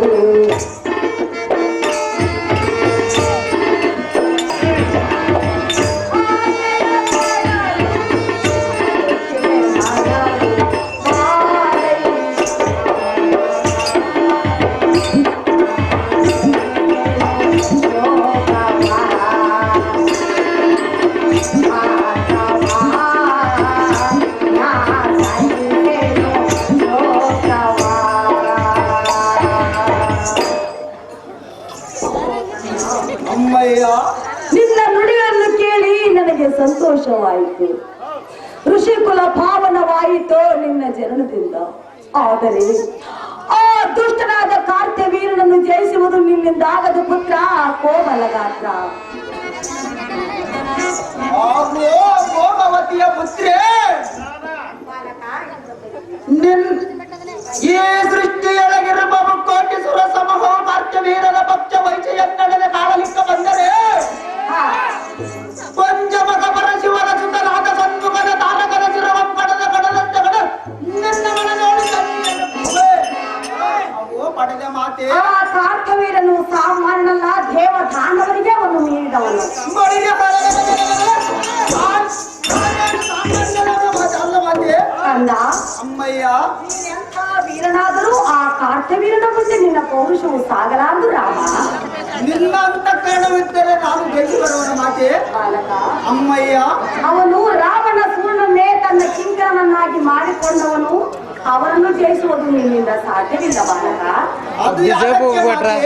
ಅಮ್ಮಯ್ಯ. ನಿನ್ನ ನುಡಿಯನ್ನು ಕೇಳಿ ನನಗೆ ಸಂತೋಷವಾಯಿತು. ಋಷಿಕುಲ ಪಾವನವಾಯಿತು ನಿನ್ನ ಜನನದಿಂದ. ಆದರೆ ಆ ದುಷ್ಟನಾದ ಕಾರ್ತವೀರನನ್ನು ಜಯಿಸುವುದು ನಿನ್ನಿಂದಾಗದ ಪುತ್ರ ಕೋಮಲ ಗಾತ್ರ. ಆಹೋ ಭೋಗವತಿಯ ಪುತ್ರಿ, ಈ ಸೃಷ್ಟಿಯೊಳಗಿರುವ ಮುಕ್ಕೋಟಿ ಸುರ ಸಮೂಹ ಕಾರ್ತವೀರನ ಪಕ್ಷ ವೈಚಯನ್ನಡನೆ ಕಾಣಲಿಕ್ಕೆ ಬಂದರೆ ಪಂಚಮಕ ಪರಶಿವನ ಸುತನಾದ ಸನ್ಮುಖದ ತಾರಕನ ಶಿರವಂ ಕಡದ ಕಡದಂತ ಕಡ ನಿನ್ನ ಮನ ನೋಡಿ ಪಡೆದ ಮಾತೆ. ಆ ಕಾರ್ತವೀರನು ಸಾಮಾನ್ಯಲ್ಲ, ದೇವ ದಾನವರಿಗೆ ಅವನು ಮೀರಿದವನು. ಅಲ್ಲ ಮಾತೆ. ಕಂದ, ಅಮ್ಮಯ್ಯ, ಎಂಥ ವೀರನಾದರೂ ಆ ಕಾರ್ತವೀರನ ಮುಂದೆ ನಿನ್ನ ಪೌರುಷವು ಸಾಗಲಾರದು ರಾಮ. ನಿನ್ನ ಅಂತಃಕರಣವಿದ್ದರೆ ನಾನು ಜಯಿಸಿ ಬರುವನ ಮಾತೆ. ಬಾಲಕ, ಅಮ್ಮಯ್ಯ, ಅವನು ರಾವಣ ಸೂರ್ಯನನ್ನೇ ತನ್ನ ಕಿಂಕರನನ್ನಾಗಿ ಮಾಡಿಕೊಂಡವನು. ಅವರನ್ನು ಜಯಿಸುವುದು ನಿನ್ನಿಂದ ಸಾಧ್ಯವಿಲ್ಲ ಬಾಲಕ. ಅದು ಯಾಕೆ ಮಾತೆ?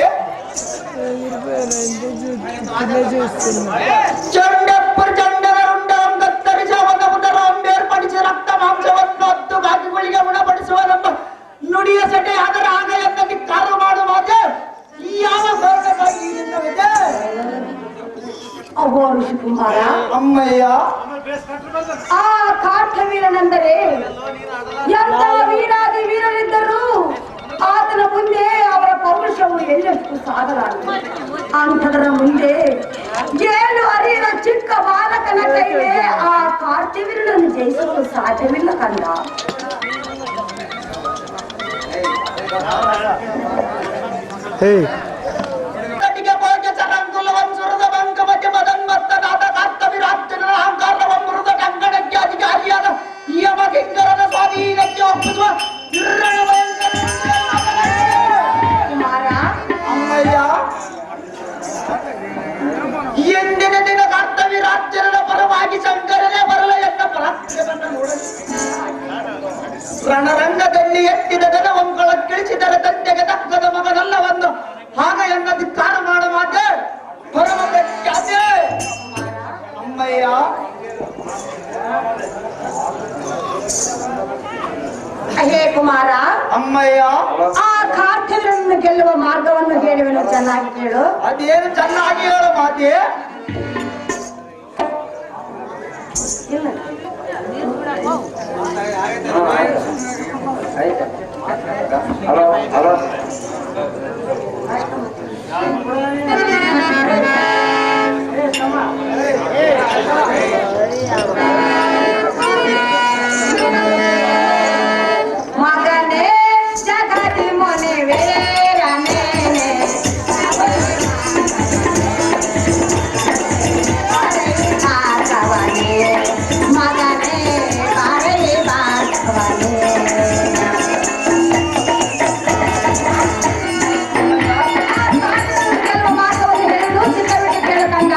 ಚಂಡಪ್ಪರ್ ಚಂಡನ ರುಂಡಂ ಕತ್ತರಿಸಿ ಅವನ ಉದರಂ ಬೇರ್ಪಡಿಸಿ ರಕ್ತ ಮಾಂಸವನ್ನು ಹತ್ತು ಗಾಗಿಗಳಿಗೆ ಗುಣಪಡಿಸುವನೆಂಬ ನುಡಿಯ ಸೆಟೆ ಅದರ ಆಗ ಎಂದ ಧಿಕ್ಕಾರ ಮಾಡುವಾಗ ಯಾವ ಕಾರಣಕ್ಕಾಗಿ ನಿನ್ನವಿದೆ? ಅಹೋ ಋಷಿಕುಮಾರ, ಅಮ್ಮಯ್ಯ, ಆ ಕಾರ್ತವೀರನೆಂದರೆ ಎಂತ ವೀರಾದಿ ವೀರರಿದ್ದರು ಆತನ ಮುಂದೆ ಅವರ ಪೌರುಷವು ಎಳ್ಳಷ್ಟು ಸಾಗಲಾರದು. ಅಂಥದರ ಮುಂದೆ ಏನು ಅರಿಯದ ಚಿಕ್ಕ ಬಾಲಕನ ಕೈಲೇ ಆ ಕಾರ್ತವೀರನನ್ನು ಜಯಿಸಲು ಸಾಧ್ಯವಿಲ್ಲ ಕಂದ. ಕಟ್ಟಿಗೆ ಭೋಗ್ಯ ಚರಂಕುಲವನ್ ಸುರದ ಬಂಕ ಮಧ್ಯ ಮದನ್ಮತ್ತನಾದ ಕಾರ್ತವೀರಾಜನ ಅಹಂಕಾರ ಕೈಯಲ್ಲಿ ಎತ್ತಿದ ದನವಂಗಳ ಕಿಳಿಸಿದರೆ ತಂದೆಗೆ ತಕ್ಕದ ಮಗನಲ್ಲವನ್ನು ಹಾಗ ಎನ್ನ ಧಿಕ್ಕಾರ ಮಾಡ ಮಾತೆ ಪರಮ ಪ್ರಖ್ಯಾತೆ ಅಮ್ಮಯ್ಯ. ಹೇ ಕುಮಾರ, ಅಮ್ಮಯ್ಯ, ಆ ಕಾರ್ತಿಕರನ್ನು ಗೆಲ್ಲುವ ಮಾರ್ಗವನ್ನು ಹೇಳುವೆನು, ಚೆನ್ನಾಗಿ ಕೇಳು. ಅದೇನು ಚೆನ್ನಾಗಿ ಹೇಳು ಮಾತೆ. ಇಲ್ಲ ಮಗನೇ ಜಗದಿ ಮುನಿವೇರನೇ ಭಾಗವನೇ, ಮಗನೇ ಬಾರಲಿ ಭಾಗವನೇ. ಕೆಲವು ಮಾರ್ಗವನ್ನು ಹೇಳಲು ಚಿತ್ರವಿಟ್ಟು ಕೇಳಕಂಡ.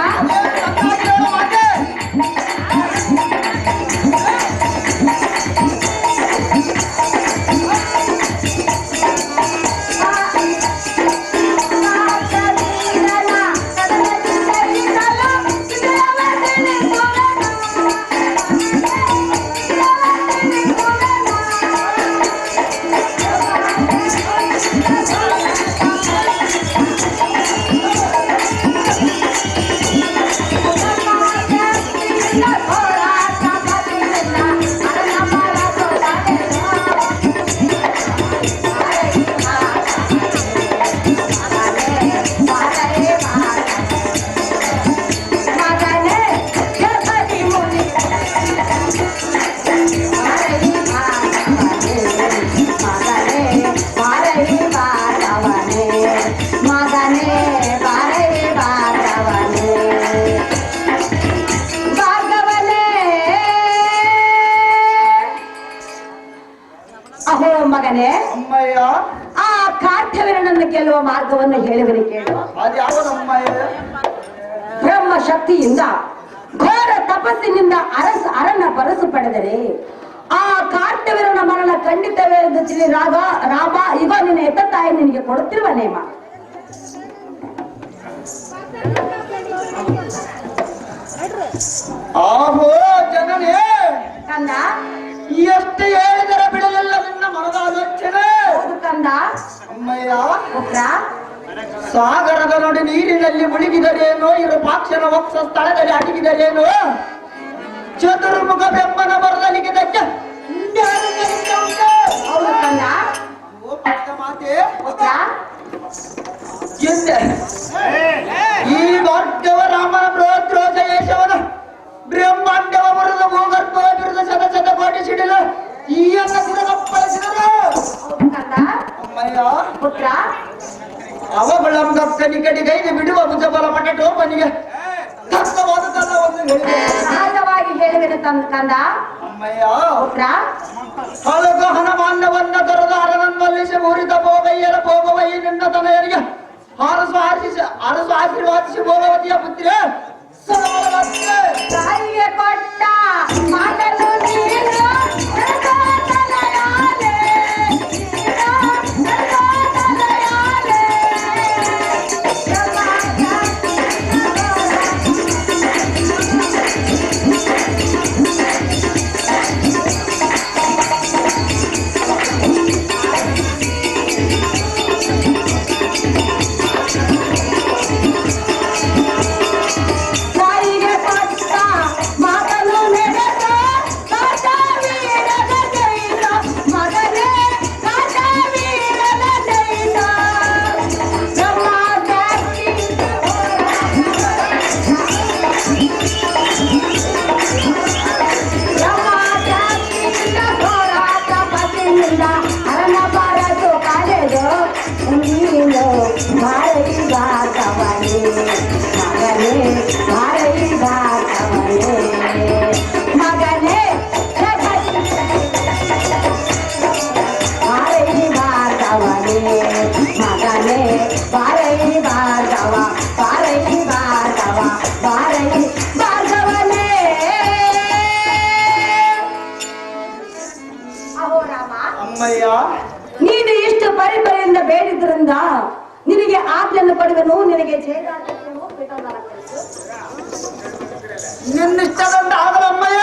ಅಹೋ ಮಗನೇ, ಅಮ್ಮಯ್ಯ, ಆ ಕಾರ್ತಿವೀರ್ಯನನ್ನು ಗೆಲ್ಲುವ ಮಾರ್ಗವನ್ನು ಹೇಳುವೆನು ಕೇಳು. ಅದ್ಯಾವದಮ್ಮಯ್ಯ? ಬ್ರಹ್ಮ ಶಕ್ತಿಯಿಂದ ಘೋರ ತಪಸ್ಸಿನಿಂದ ಅರಣ್ಯ ಬರಸು ಪಡೆದರೆ ಆ ಕಾರ್ತಿವೀರ್ಯನ ಮರಣ ಖಂಡಿತವೇ ಎಂದು ತಿಳಿ ರಾಮ ಈಗ ನಿನ್ನ ಎತ್ತ ತಾಯಿ ನಿನಗೆ ಕೊಡುತ್ತಿರುವ ನೇಮ. ಆಹೋ ಜನನೇ, ಕಂದ, ಎಷ್ಟು ಹೇಳಿದರೆ ಬಿಡಲಿಲ್ಲ ನಿನ್ನ ಮನದ ಆಲೋಚನೆ. ಹೌದು ಕಂದ. ಅಮ್ಮಯ್ಯ, ಪುತ್ರ, ಸಾಗರದ ನೋಡಿ ನೀರಿನಲ್ಲಿ ಮುಳುಗಿದರೇನೋ, ಇರುಪಾಕ್ಷನ ವಕ್ಷ ಸ್ಥಳದಲ್ಲಿ ಅಡಗಿದರೇನೋ, ಚತುರ್ಮುಖ ಬೆಂಬನ ಬರದಲಿಗಿದಕ್ಕೆ ಹೌದು ಕಂದ. ಮಾತೆ ಪುತ್ರ, ಎಂದೆ ಈ ಭಾಗ್ಯವ ರಾಮನ ಬೃಹದ್ರೋಜ ಯಶವನ ಬ್ರಹ್ಮಾಂಡವ ಮರದ ಭೂಗರ್ಭ ವಿರುದ್ಧ ಶತ ಶತ ಕೋಟಿ ಸಿಡಿಲ ಈ ಅನ್ನ ಸಿರಗಪ್ಪಳಿಸಿದರು. ಹೌದು ಕಂದ. ಅಮ್ಮಯ್ಯ, ಪುತ್ರ, ಅವಗಳಂಗಕ್ಕನಿ ಕಡಿಗೈಗೆ ಬಿಡುವ ಭುಜಬಲ ಪಟಟೋಪನಿಗೆ ತತ್ವವಾದ ಕಲ್ಲವನ್ನು ಹೇಳಿದೆ. ಸಹಜವಾಗಿ ಹೇಳುವೆನು ಕಂದ. ಅಮ್ಮಯ್ಯ, ಪುತ್ರ, ಹಳಗ ಹಣಮಾನ್ಯವನ್ನ ತರದ ಅರನನ್ಮಲ್ಲಿಸಿ ಮುರಿದ ಭೋಗಯ್ಯರ ಭೋಗವೈ ನಿನ್ನ ತನೆಯರಿಗೆ ಅರಸು ಆಶೀರ್ವಾದಿಸಿ ಭೋಗವತಿಯ ಪುತ್ರಿ ತಾಯಿಗೆ ಕೊಟ್ಟ ಮಾತನ್ನು ನೀನು ನಡೆಸೋತಲೆಯಾಲೆ, ನಡೆಸೋತಲೆಯಾಲೆ. ತಾಯಿಗೆ ಕೊಟ್ಟ ಮಾತನ್ನು ಬಂದ ನಿನಗೆ ಆಜ್ಞೆಯನ್ನು ಪಡೆದನು. ನಿನಗೆ ಛೇದಾಟಕ್ಕೆನೋ ಪೀಠೋದ್ಧಾರ ಕಲಿಸು. ನಿನ್ನಿಷ್ಟದಂತ ಆಗಲಮ್ಮಯ್ಯ.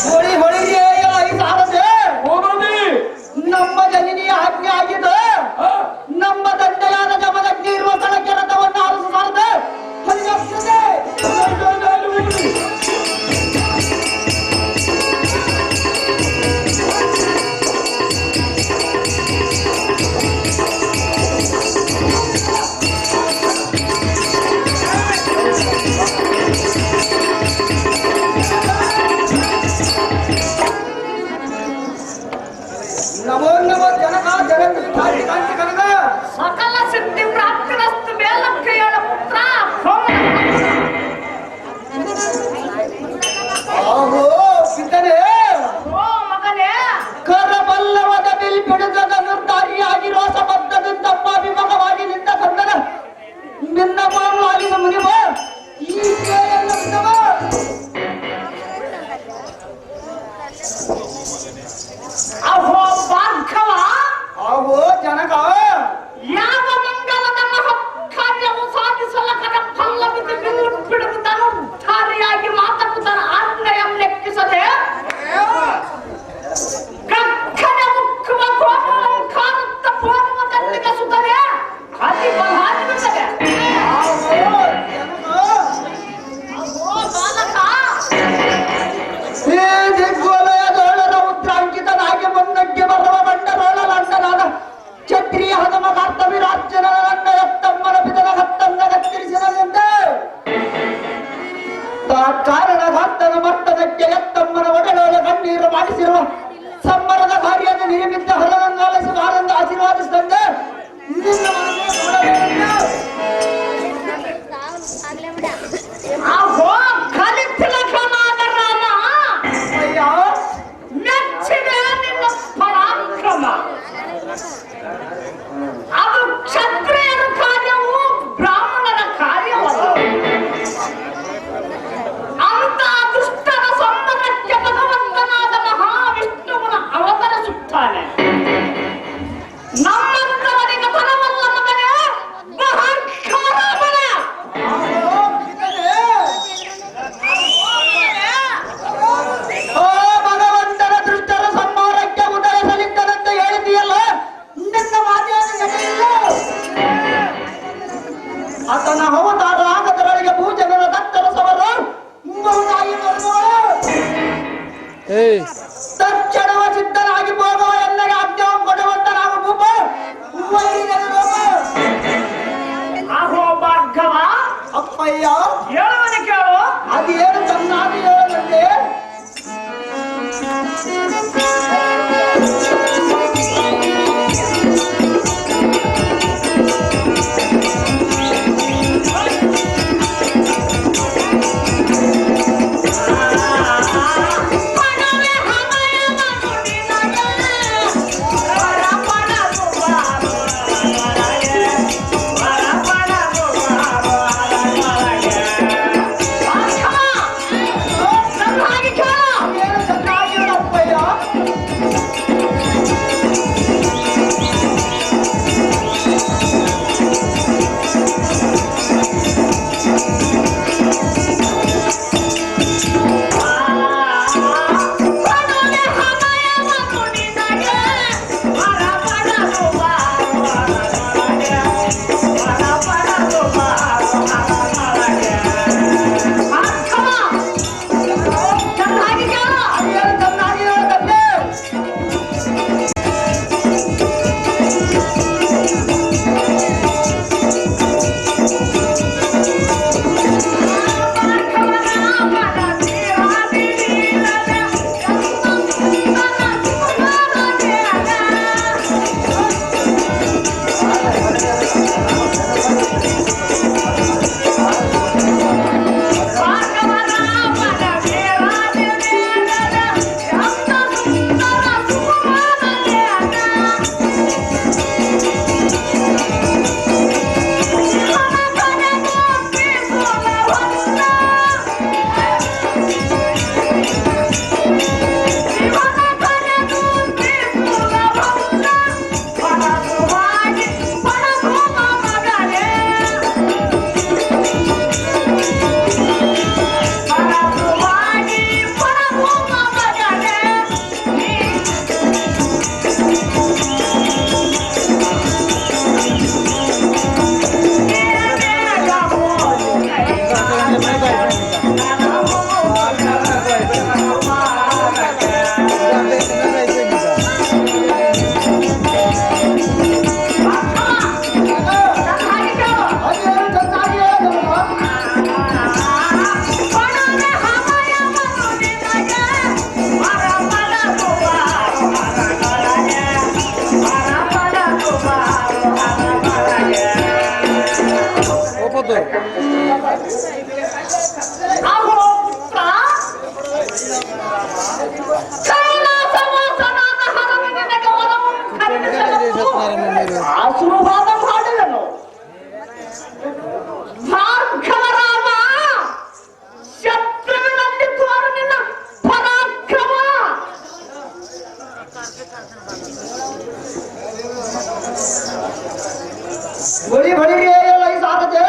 ಹೋಳಿ ಹೋಳಿಗೆ ಸಾರದೆ ನಮ್ಮ ಜನನಿ ಆಜ್ಞೆ ಆಗಿದೆ. ನಮ್ಮ ದಂಡೆಯಾದ ಜಮದಗ್ನಿ ಇರುವ ಸ್ಥಳಕ್ಕೆ ರಥವನ್ನು ಆರಿಸ ಸಾರದೆ ಅದು ಕ್ಷತ್ರಿಯರ ಕಾರ್ಯವು ಬ್ರಾಹ್ಮಣರ ಕಾರ್ಯವಲ್ಲ. ಅಂತ ದುಷ್ಟರ ಸಂಬಂಧಕ್ಕೆ ಭಗವಂತನಾದ ಮಹಾವಿಷ್ಣುವನ ಅವತರಿಸುತ್ತಾನೆ. ನಮ್ಮಂತವರಿಗೆ ಬಲವಲ್ಲ ಮಗನೇ, ಮಹಾಕಾರ ಬಲ. ಓ ಭಗವಂತನ ದುಷ್ಟರ ಸಂಹಾರಕ್ಕೆ ಉದರಿಸಲಿದ್ದನಂತ ಹೇಳಿದೆಯಲ್ಲ, ನಿನ್ನ ಮಾತೇನು ನಡೆಯಿಲ್ಲ. ಆತನ ಅವತಾರ ಆಗದರೊಳಗೆ ಭೂಜನರ ದತ್ತರ ಸವರು ಮುಂಬರುವುದಾಗಿ ತಕ್ಷಣವ ಸಿದ್ಧರಾಗಿ ಹೋಗುವ ಎಲ್ಲರಿಗೆ ಆಜ್ಞೆಯನ್ನು ಕೊಡುವಂತನಾಗ ಭೂಪ ಆಹೋ ಭಾರ್ಗವ, ಅಪ್ಪಯ್ಯ ಹೇಳುವನು ಕೇಳು. ಅದೇನು ಚೆನ್ನಾಗಿ ಹೇಳದಂತೆ. ಆಶೀರ್ವಾದ ಮಾಡಿದನು. ಭಾರ್ಗವರಾಮ, ಶತ್ರುವಿನಲ್ಲಿ ತೋರು ನಿನ್ನ ಪರಾಕ್ರಮ. ಬಳಿ ಬಳಿಗೆ ಸಾಧತೆ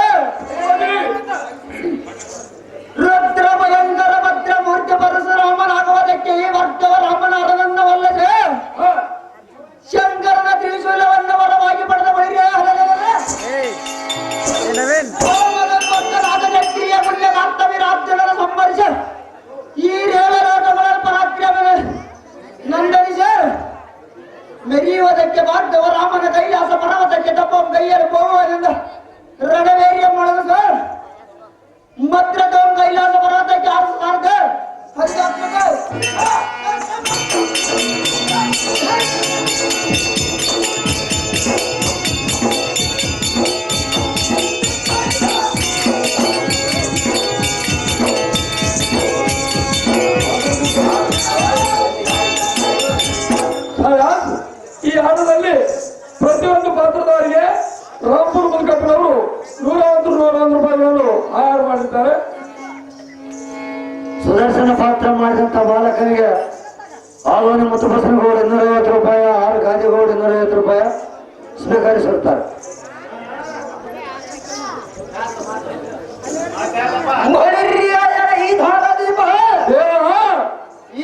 ರುದ್ರ ಭಯಂಕರ ಭದ್ರ ಮೂರ್ತಿ ಪರಶುರಾಮನಾಗುವುದಕ್ಕೆ ಈ ವರ್ಗವ ರಾಮನ ಅರನನ್ನವಲ್ಲದೆ ಶಂಕರನ ತ್ರಿಶೂಲವನ್ನು ವರವಾಗಿ ಪಡೆದ ಬಳಿಗೆ ರಾಜಶಕ್ತಿಯ ಮುಲ್ಯನಾರ್ಥವಿರಾರ್ಜುನನ ಸಂವರ್ಷ ಈ ರೇಳರಾಟಗಳ ಪರಾಕ್ರಮ ನಂದನಿಸ ಮೆರೆಯುವುದಕ್ಕೆ ಭಾರ್ಗವ ರಾಮನ ಕೈಲಾಸ ಪರ್ವತಕ್ಕೆ ತಪ್ಪ ಕೈಯಲ್ಲಿ ಹೋಗುವುದರಿಂದ ರಣವೇರಿಯ ಮಾಡಲು ಸರ್ ಮದ್ರದ ಕೈಲಾಸ ಪರ್ವತಕ್ಕೆ ಆರಿಸಲಾರ್ದ ಈ ಹಾಡದಲ್ಲಿ ರಾಂಪುರ ಮುಲ್ಕಪ್ಪನವರು 101 ರೂಪಾಯಿಗಳು ಆಹಾರ ಮಾಡಿದ್ದಾರೆ. ಸುದರ್ಶನ ಪಾತ್ರ ಮಾಡಿದಂತ ಬಾಲಕನಿಗೆ ಆಲೋನಿ ಮುತ್ತುಬಸನಗೌಡ 250 ರೂಪಾಯಿ, ಆರ್ ಗಾದಿಗೌಡ 250 ರೂಪಾಯಿ ಸ್ವೀಕರಿಸಿರುತ್ತಾರೆ.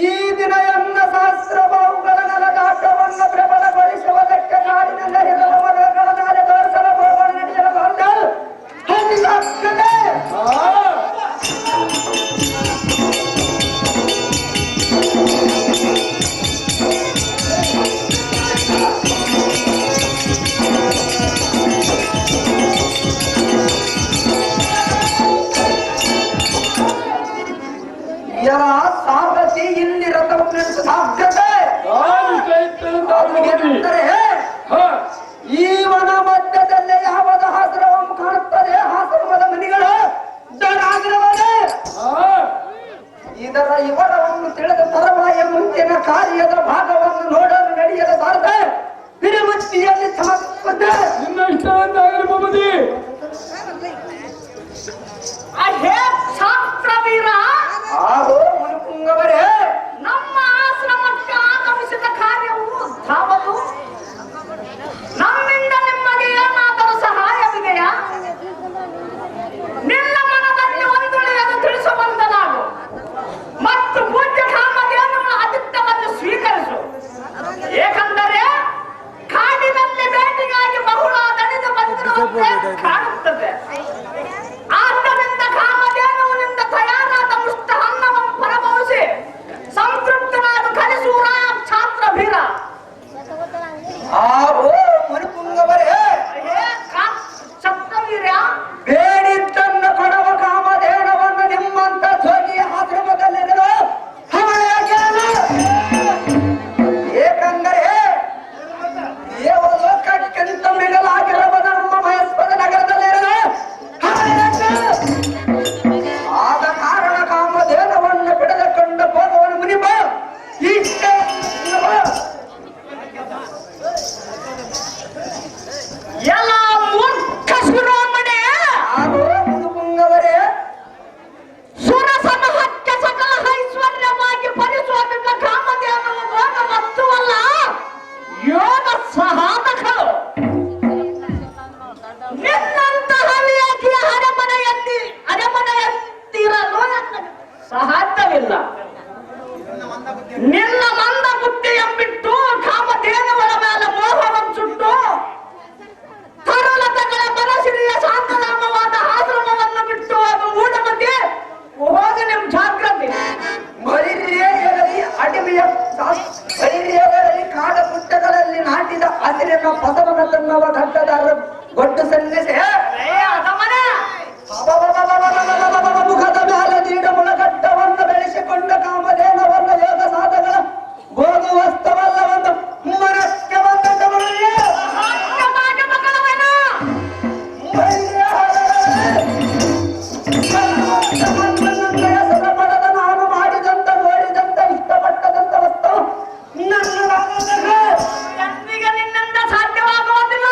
ಈ ದಿನ ಎನ್ನ ಶಾಸ್ತ್ರ ಬಾಹುಗಳ ನಲಗಾಟವನ್ನು ಪ್ರಬಲಗೊಳಿಸುವುದಕ್ಕೆ ನಾಡಿನ ನೆರೆದವರ ಮೇಲೆ ದೋಷದ ಹೋಗೋಣ ನಡೆಯಲು ಹಂದಿಗಾಗ್ತದೆ. ಯರ ಸಾರಥಿ ಇಲ್ಲಿ ರಥವನ್ನು ಸಾಧ್ಯತೆ ಈ ವನ ಮಧ್ಯದಲ್ಲಿ ಯಾವದ ಆಶ್ರಮವು ಕಾಣುತ್ತದೆ, ಆಶ್ರಮದ ಮನೆಗಳು ದರಾಗ್ರವೇ. ಇದರ ಇವರವನ್ನು ತಿಳಿದ ತರುವಾಯ ಮುಂಚಿನ ಕಾರ್ಯದ ಭಾಗವನ್ನು ನೋಡಲು ನಡೆಯದ ಬಾರದೆ ತಿರುಮತ್ತಿಯಲ್ಲಿ ಸಮರ್ಪದೆ. ನಿನ್ನ ಇಷ್ಟವಂತಾಗಲಿ ಮಮದಿ. ಶಾಸ್ತ್ರವೀರ ಆಹೋ ಮುನಿಪುಂಗವರೇ, ನಮ್ಮ ಆಶ್ರಮಕ್ಕೆ ಆಗಮಿಸಿದ ಕಾರ್ಯವು ಧಾವದು. ನಮ್ಮಿಂದ ನಿಮಗೆ ಏನಾದರೂ ಸಹಾಯವಿದೆಯಾ? ನಿನ್ನ ಮನದಲ್ಲಿ ಒಂದುಳಿಯನ್ನು ತಿಳಿಸುವಂತ ನಾವು ಮತ್ತು ಪೂಜ್ಯ ಕಾಮಧೇನುವಿನ ಆತಿಥ್ಯವನ್ನು ಸ್ವೀಕರಿಸು. ಏಕೆಂದರೆ ಕಾಡಿನಲ್ಲಿ ಬೇಟೆಗಾಗಿ ಬಹುಳ ದಣಿದು ಬಂದಿರುವಂತೆ ಕಾಣುತ್ತದೆ. ಆದ್ದರಿಂದ ಕಾಮಧೇನುವಿನಿಂದ ತಯಾರಾದ ಮುಷ್ಟ ಅನ್ನವನ್ನು ಪರಭವಿಸಿ ಸಂತೃಪ್ತನಾದ ಕಲಿಸೂರ ಛಾತ್ರ ಭೀರ. ಆಹೋ ಮುನಿಪುಂಗವರೇ, ಸಪ್ತವೀರ್ಯ ಬೇಡಿದ್ದನ್ನು ಕೊಡುವ ಕಾಮಧೇನವನ್ನು ನಿಮ್ಮಂತ ಜೋಗಿಯ ಆಶ್ರಮದಲ್ಲಿರುವ ಏಕೆಂದರೆ ದೇವಲೋಕಕ್ಕಿಂತ ಮಿಗಲಾಗಿರುವ ನಮ್ಮ ಮಹೇಶ್ವರ ನಗರದಲ್ಲಿರುವ ಆದ ಕಾರಣ ಕಾಮಧೇನವನ್ನು ಬಿಡದುಕೊಂಡು ಹೋಗುವನು ಮುನಿಪ. ಇಷ್ಟೇ ಎಲ್ಲ ಮೂರ್ಖ ಶಿರೋಮಣಿ ಆಹೋ ಮುನಿಪುಂಗವರೇ, ಸುರಸಮೂಹಕ್ಕೆ ಸಕಲ ಐಶ್ವರ್ಯವಾಗಿ ಪರಿಶೋಧಿತ ಕಾಮಧೇನುವು ಭೋಗ ವಸ್ತುವಲ್ಲ, ಯೋಗ ಸಾಧಕರು. ನಿನ್ನಂತಹ ವ್ಯಕ್ತಿಯ ಅರಮನೆಯಂತಿರಲು ಸಾಧ್ಯವಿಲ್ಲ. ನಿನ್ನ ಮಂದ ಬುದ್ಧಿಯಂಬಿಟ್ಟು ಕಾಮಧೇನುಗಳ ಮೇಲೆ ಮೋಹವನ್ನು ಸುಟ್ಟು ತರುಲತೆಗಳ ಮನಸ್ಸಿನ ಶಾಂತನಾಮವಾದ ಆಶ್ರಮವನ್ನು ಬಿಟ್ಟು ಅದು ಮೂಢಮತಿ ಹೋಗಿ ನಿಮ್ ಜಾಗೃತಿ. ಮರಿಯಗಳಲ್ಲಿ ಅಡಿಮೆಯ ಮರಿಯಗಳಲ್ಲಿ ಕಾಡ ಪುಟ್ಟಗಳಲ್ಲಿ ನಾಟಿದ ಹಸಿರಿನ ಪದವನ ತನ್ನವ ಘಟ್ಟದಾರ ಗೊಡ್ಡು ಸಲ್ಲಿಸಿ ಮುಖದ ಮೇಲೆ ನೀಡ ಮುಳಗಟ್ಟವನ್ನು ಬೆಳೆಸಿಕೊಂಡ ಕಾಮಧೇನವನ್ನ ಯೋಗ ಸಾಧಗಳ ಗೋಧು ವಸ್ತವಲ್ಲವನ್ನು ಮನಕ್ಕೆ ಬಂದ ಪಡೆದ ನಾನು ಮಾಡಿದಂತ ನೋಡಿದಂತ ಇಷ್ಟಪಟ್ಟದಂತ ವಸ್ತು ನನ್ನ ಎಂದಿಗೆ ನಿನ್ನಿಂದ ಸಾಧ್ಯವಾಗುವುದಿಲ್ಲ.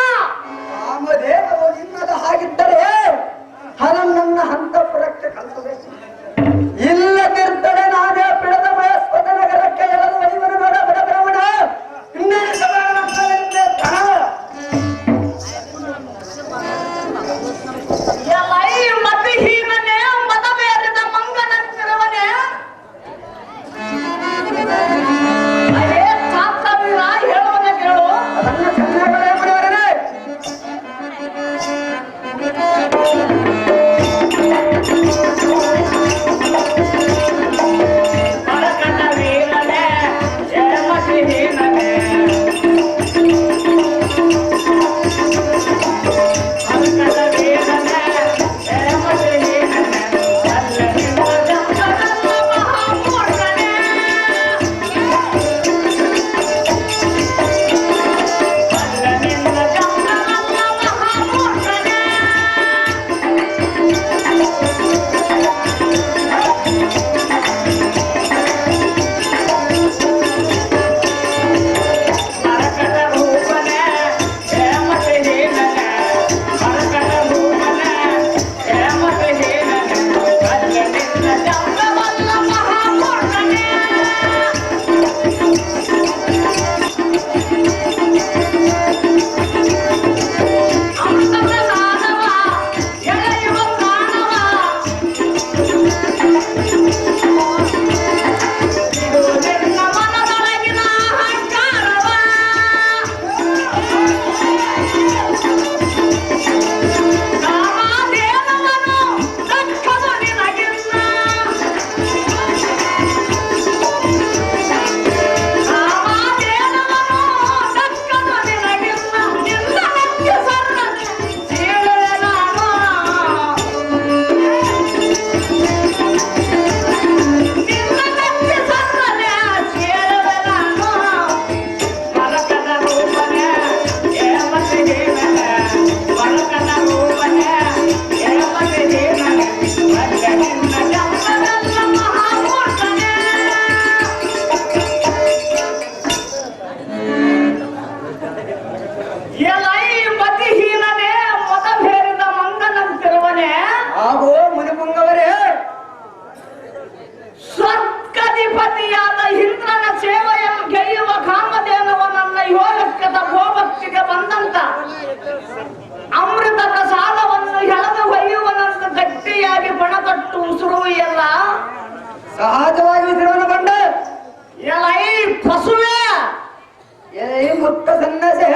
ಪುಟ್ಟ ಸನ್ಯಾಸಿ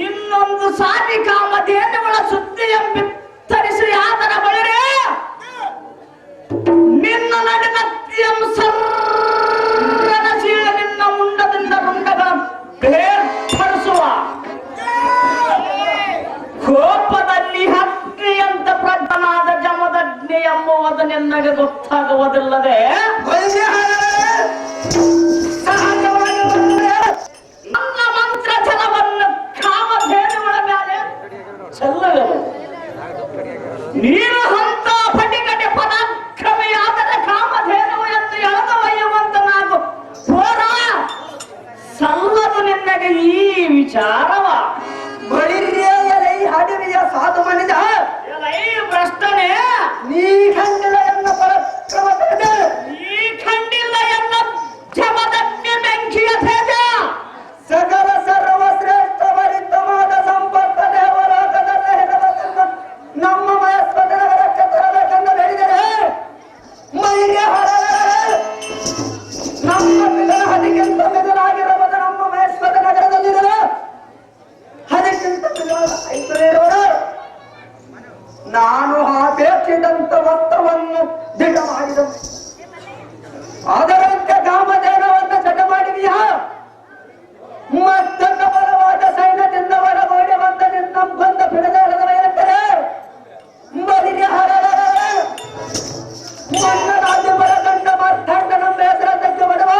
ಇನ್ನೊಂದು ಸಾರಿ ಕಾಮಧೇನುಗಳ ಸುದ್ದಿಯ ಬಿತ್ತರಿಸಿ ಆದರ ಬಳಿರೆ ನಿನ್ನ ನಡಿನತ್ಯಂ ಸರ್ರನಶೀಲ ನಿನ್ನ ಮುಂಡದಿಂದ ರುಂಡಗಳ ಬೇರ್ಪಡಿಸುವ ಕೋಪದಲ್ಲಿ ಹಕ್ಕಿಯಂತ ಪ್ರಜ್ಞನಾದ ಜಮದಗ್ನಿ ಎಂಬುವುದು ನಿನ್ನಗೆ ಗೊತ್ತಾಗುವುದಿಲ್ಲದೆ ನನ್ನ ಮಂತ್ರ ಜಲವನ್ನು ಕಾಮಧೇನುಗಳ ಮೇಲೆ ಚೆಲ್ಲಲು ನೀನು ಹಂತ ಪಟಿಕಟೆ ಪರಾಕ್ರಮಿಯಾದರೆ ಕಾಮಧೇನು ಎಂದು ಎಳೆದು ಒಯ್ಯುವಂತ ನಾವು ಹೋರ ಸಲ್ಲದು ನಿನ್ನಗೆ ಈ ವಿಚಾರವ ಅಡವಿಯ ಸಾಧು ಮನಿದ ಭ್ರಷ್ಟನೆ ನೀ ಖಂಡಿಲ್ಲ ಎನ್ನ ಪರಾಕ್ರಮ ತೇಜ ನೀ ಖಂಡಿಲ್ಲ ಎನ್ನ ಜಮದಗ್ನಿ ಬೆಂಕಿಯ ತೇಜ ಸಕಲ ಸರ್ವಶ್ರೇಷ್ಠ ವರಿತವಾದ ಸಂಪತ್ತ ದೇವರಾಗದಲ್ಲಿ ಹೆದರತಕ್ಕ ನಮ್ಮ ಮಹಸ್ಪತಿ ನಗರಕ್ಕೆ ತರಬೇಕೆಂದು ಹೇಳಿದರೆ ಮೈಗೆ ನಮ್ಮ ಪಿತನ ಹದಿಗಿಂತ ಮಿಗಿಲಾಗಿರುವುದು ನಮ್ಮ ಮಹಸ್ಪತಿ ನಗರದಲ್ಲಿರುವ ಅದಕ್ಕಿಂತ ಮಿಗಿಲಾಗಿರುವರು ನಾನು ಅಪೇಕ್ಷಿಸಿದಂತ ವಸ್ತ್ರವನ್ನು ದಿಢ ಮಾಡಿದನು ಅದರಂತೆ ಕಾಮಧೇನವನ್ನು ಚಟ ಮಾಡಿದೀಯಾ ಮತ್ತೊಂದು ಬಲವಾದ ಸೈನ್ಯದಿಂದ ಹೊರಗೋಡಿ ಬಂದ ನಿನ್ನ ಬಂದ ಬಿಡದಾಡದವರಂತಾರೆ ಮನ್ನ ರಾಜ್ಯ ಬರಗಂಡ ಮಾರ್ತಾಂಡ ನಮ್ಮ ಹೆಸರ ತಗ್ಗ ಬಡವ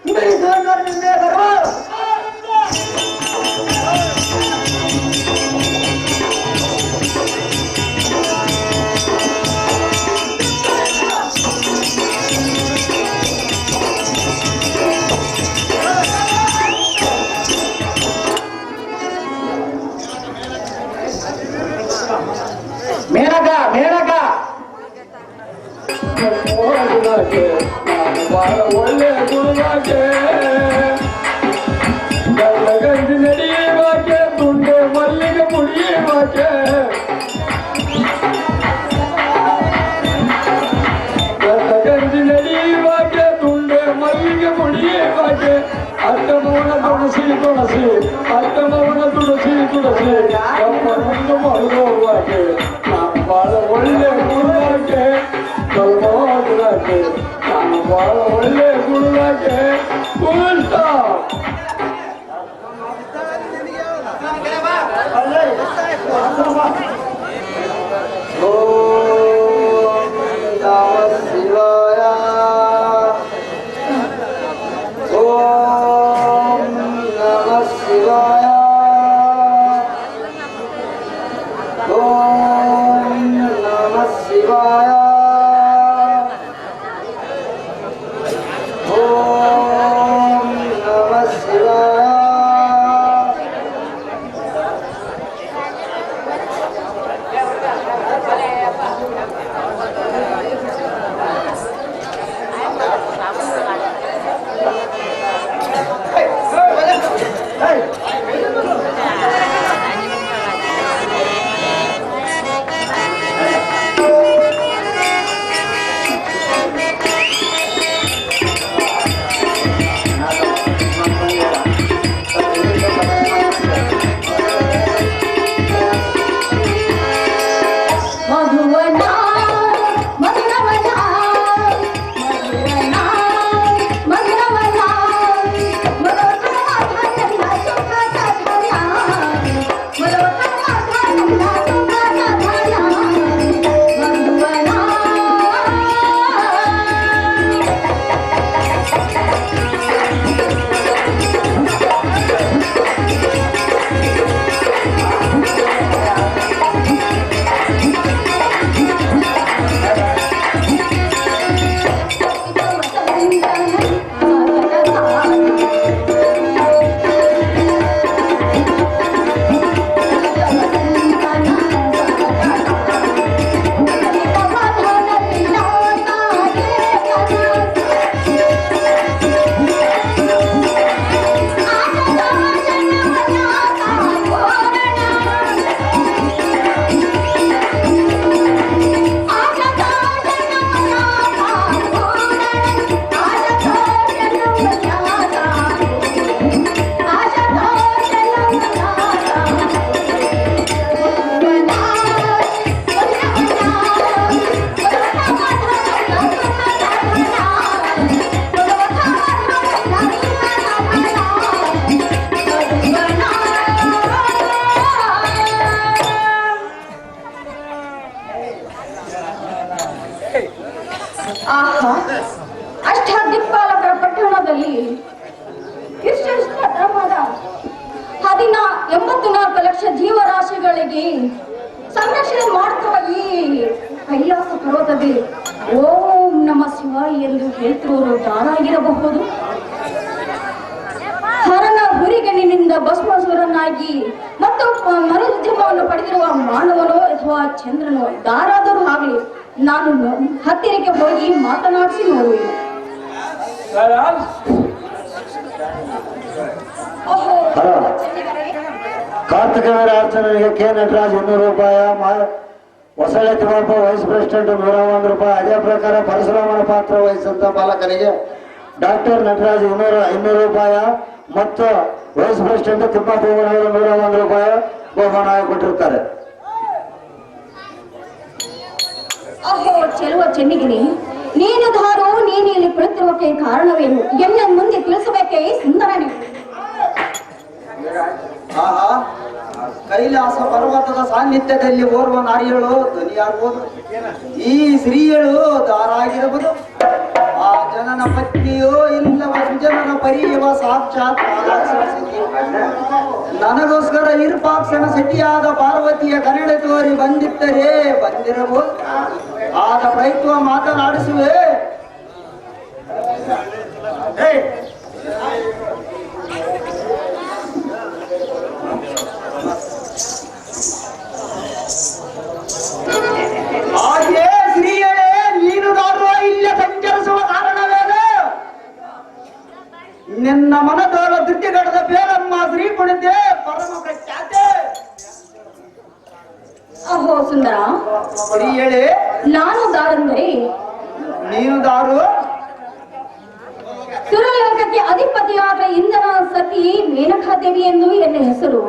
ನಿನ್ನೆ ಬರುವ ಮೇನಕ ಮೇನಕ ನಾನು ಬಹಳ ಒಳ್ಳೆ ಗುರುವಾಗೆ ಗಂಜಿ ನಡೆಯುವಾಗೆ ತುಂಡೆ ಮಲ್ಲಿಗೆ ಮುಡಿಯುವಾಗೆ ಗಂಜಿ ನಡೆಯುವಾಗೆ ತುಂಡೆ ಮಲ್ಲಿಗೆ ಮುಡಿಯುವಾಗೆ ಅತ್ತಮವನ ತುಳಸಿ ತುಳಸಿ ಅತ್ತಮವನ ತುಳಸಿ ತುಳಸಿ ನಮ್ಮ ಮುಂದೆ ಮರುಗುವಾಗೆ ನಾನು ಬಹಳ ಒಳ್ಳೆ ಗುರುವಾಗೆ ಕಲ್ಮವಾಗೆ ನಾನು ಬಹಳ ಒಳ್ಳೆ ಗುರುವಾಗೆ ಪುಷ್ಟ ಜೀವರಾಶಿಗಳಿಗೆ ಸಂರಕ್ಷಣೆ ಮಾಡುತ್ತಿರುವ ಈ ಕೈಲಾಸ ಪರ್ವತದಲ್ಲಿ ಓಂ ನಮ ಶಿವ ಎಂದು ಹೇಳ್ತಿರುವರು ಯಾರಾಗಿರಬಹುದು? ಹರನ ಹುರಿಗಣ್ಣಿನಿಂದ ಭಸ್ಮಾಸುರನಾಗಿ ಮತ್ತು ಮರುಜನ್ಮವನ್ನು ಪಡೆದಿರುವ ಮಾನವನೋ ಅಥವಾ ಚಂದ್ರನೋ ಯಾರಾದರೂ ಆಗಲಿ ನಾನು ಹತ್ತಿರಕ್ಕೆ ಹೋಗಿ ಮಾತನಾಡಿಸಿ ನೋಡುವೆ. ಕಾರ್ತಿಕ ವೀರಾರ್ಚನೆಗೆ ಕೆ ನಟರಾಜ್ 200 ರೂಪಾಯಿ, ಹೊಸಳೆ ತಿಮ್ಮಪ್ಪ ವೈಸ್ ಪ್ರೆಸಿಡೆಂಟ್ 101 ರೂಪಾಯಿ. ಅದೇ ಪ್ರಕಾರ ಪರಶುರಾಮನ ಪಾತ್ರ ವಹಿಸಿದಂತ ಬಾಲಕನಿಗೆ ಡಾಕ್ಟರ್ ನಟರಾಜ್ 200 ರೂಪಾಯಿ ಮತ್ತು ವೈಸ್ ಪ್ರೆಸಿಡೆಂಟ್ ತಿಮ್ಮಪ್ಪ 101 ರೂಪಾಯಿ ಬಹುಮಾನ ಕೊಟ್ಟಿರ್ತಾರೆ. ಅಹೋ ಚೆಲುವ ಚೆನ್ನಿಗಿನಿ, ನೀನು ಧಾರು ನೀನು ಇಲ್ಲಿ ಕುಳಿತಿರುವಕ್ಕೆ ಕಾರಣವೇನು? ಎನ್ನ ಮುಂದೆ ತಿಳಿಸಬೇಕೇ ಸುಂದರನೇ? ಆಹಾ, ಕೈಲಾಸ ಪರ್ವತದ ಸಾನ್ನಿಧ್ಯದಲ್ಲಿ ಓರ್ವ ನಾರಿಯಳು ಧ್ವನಿಯಾಗುವುದು. ಈ ಸ್ತ್ರೀಯಳು ದಾರಾಗಿರಬಹುದು. ಆ ಜನನ ಪತ್ನಿಯೋ ಇಲ್ಲವ ಸುಜನನ ಪರಿಯವ ಸಾಕ್ಷಾತ್ ನನಗೋಸ್ಕರ ಇರ್ಪಾಕ್ಷನ ಸೆಟ್ಟಿಯಾದ ಪಾರ್ವತಿಯ ಕನ್ನಡ ತೋರಿ ಬಂದಿದ್ದರೆ ಬಂದಿರಬಹುದು. ಆದ ಪ್ರಯತ್ನ ಮಾತನಾಡಿಸುವೆ. ಹಾಗೆ ಸ್ತ್ರೀಯರೇ, ನೀನು ದಾರುವ ಇಲ್ಲೇ ಸಂಚರಿಸುವ ಕಾರಣವೇನು? ನಿನ್ನ ಮನದೋಳ ಧೃತಿಗಡದ ಬೇರಮ್ಮ ಶ್ರೀ ಕುಣಿತೆ ಪರಮ ಪ್ರಖ್ಯಾತೆ. ಅಹೋ ಸುಂದರ, ಸ್ತ್ರೀಯರೇ, ನಾನು ದಾರಂದರೆ ನೀನು ದಾರು ಸುರಲೋಕಕ್ಕೆ ಅಧಿಪತಿಯಾದ ಇಂದ್ರನ ಸತಿ ಮೇನಕಾದೇವಿ ಎಂದು ಎನ್ನ ಹೆಸರು.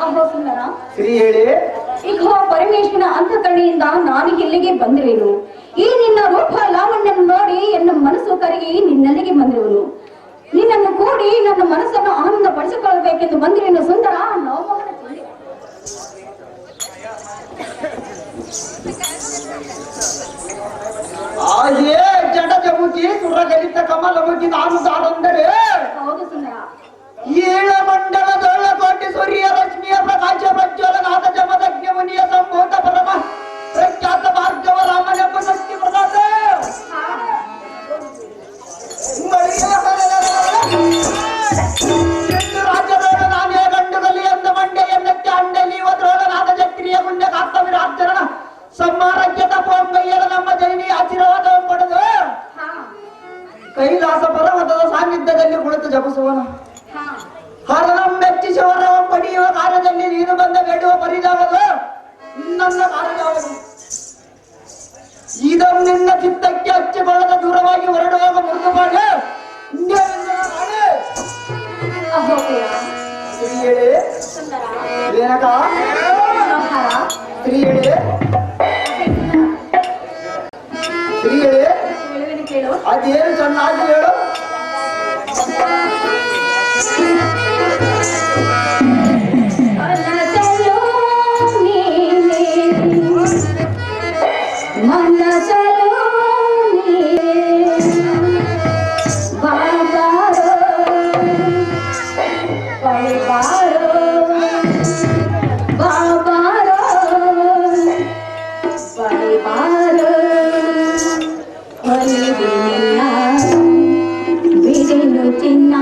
ಅಹೋ ಸುಂದರ, ಸ್ತ್ರೀಯರೇ, ಈಗ ಪರಮೇಶ್ವರನ ಅಂತಃಕರಣೆಯಿಂದ ನಾನು ಇಲ್ಲಿಗೆ ಬಂದಿರುವೆನು. ಈ ನಿನ್ನ ರೂಪ ಲಾವಣ್ಯ ನೋಡಿ ಎನ್ನ ಮನಸ್ಸು ಕರಗಿ ನಿನ್ನಲ್ಲಿಗೆ ಬಂದಿರುವನು. ನಿನ್ನನ್ನು ಕೂಡಿ ನನ್ನ ಮನಸ್ಸನ್ನು ಆನಂದ ಪಡಿಸಿಕೊಳ್ಳಬೇಕೆಂದು ಬಂದಿರುವೆನು ಸುಂದರ. ನವಮೋಹನ ಚೆನ್ನಿ. ಹಾಗೆ ಜಡಜ ಮುಖಿ ಸುರಗಲಿತ ಕಮಲ ಮುಖಿ ನಾನು ದಾರಂದರೆ ಹೌದು ಸುಂದರ. ಏಳ ಮಂಡಲದೊಳ ಕೋಟಿ ಸೂರ್ಯ ರಶ್ಮಿಯ ಪ್ರಕಾಶ ಪ್ರಜ್ವಲನಾದ ಜಮದಗ್ನಿ ಮುನಿಯ ಸಂಭೂತ ಪರಮ ಪ್ರಖ್ಯಾತ ಭಾರ್ಗವ ರಾಮನೆಂಬ ಶಕ್ತಿ ಪ್ರದಾತ ರಾಜ್ಯದೋಳ ನಾನೇ ಗಂಡುಗಲಿ ಎಂದ ಮಂಡೆ ಎನ್ನಕ್ಕೆ ಅಂಡಲಿ ಇವದ್ರೋಳನಾದ ಜಕ್ರಿಯ ಮುಂದೆ ಕಾರ್ತವಿರಾಚರಣ ಸಮ್ಮಾರಜ್ಯದ ಪೋಂಗಯ್ಯದ ನಮ್ಮ ಜೈನಿ ಆಶೀರ್ವಾದ ಪಡೆದು ಕೈಲಾಸ ಪರ್ವತದ ಸಾನ್ನಿಧ್ಯದಲ್ಲಿ ಕುಳಿತು ಜಪಿಸುವನು. ಹರನಂ ಮೆಚ್ಚಿಸುವರವ ಪಡೆಯುವ ಕಾರ್ಯದಲ್ಲಿ ನೀನು ಬಂದ ಬೇಡುವ ಪರಿದಾಗದು ನನ್ನ ಕಾರ್ಯವಾಗದು. ಇದಂ ನಿನ್ನ ಚಿತ್ತಕ್ಕೆ ಹಚ್ಚಿಕೊಳ್ಳದ ದೂರವಾಗಿ ಹೊರಡುವಾಗ ಮುರಿದು ಮಾಡಿ ಅಹೋ ಪ್ರಿಯ. ಸ್ತ್ರೀಯೇ ಸುಂದರ, ಏನಕ ಮನೋಹರ, ಸ್ತ್ರೀಯೇ ಸ್ತ್ರೀಯೇ ಹೇಳುವೆನು ಕೇಳು. ಅದೇನು ಚೆನ್ನಾಗಿ ಹೇಳು. ಮನಸಲು ನೀನೆ, ಮನಸಲು ನೀನೆ, ಬಾಬಾರೋ ಬಳಿಬಾರೋ, ಬಾಬಾರೋ ಬಳಿಬಾರೋ, ಒಲಿದು ನಿನ್ನ ಬಿಡಿನು ಚಿನ್ನ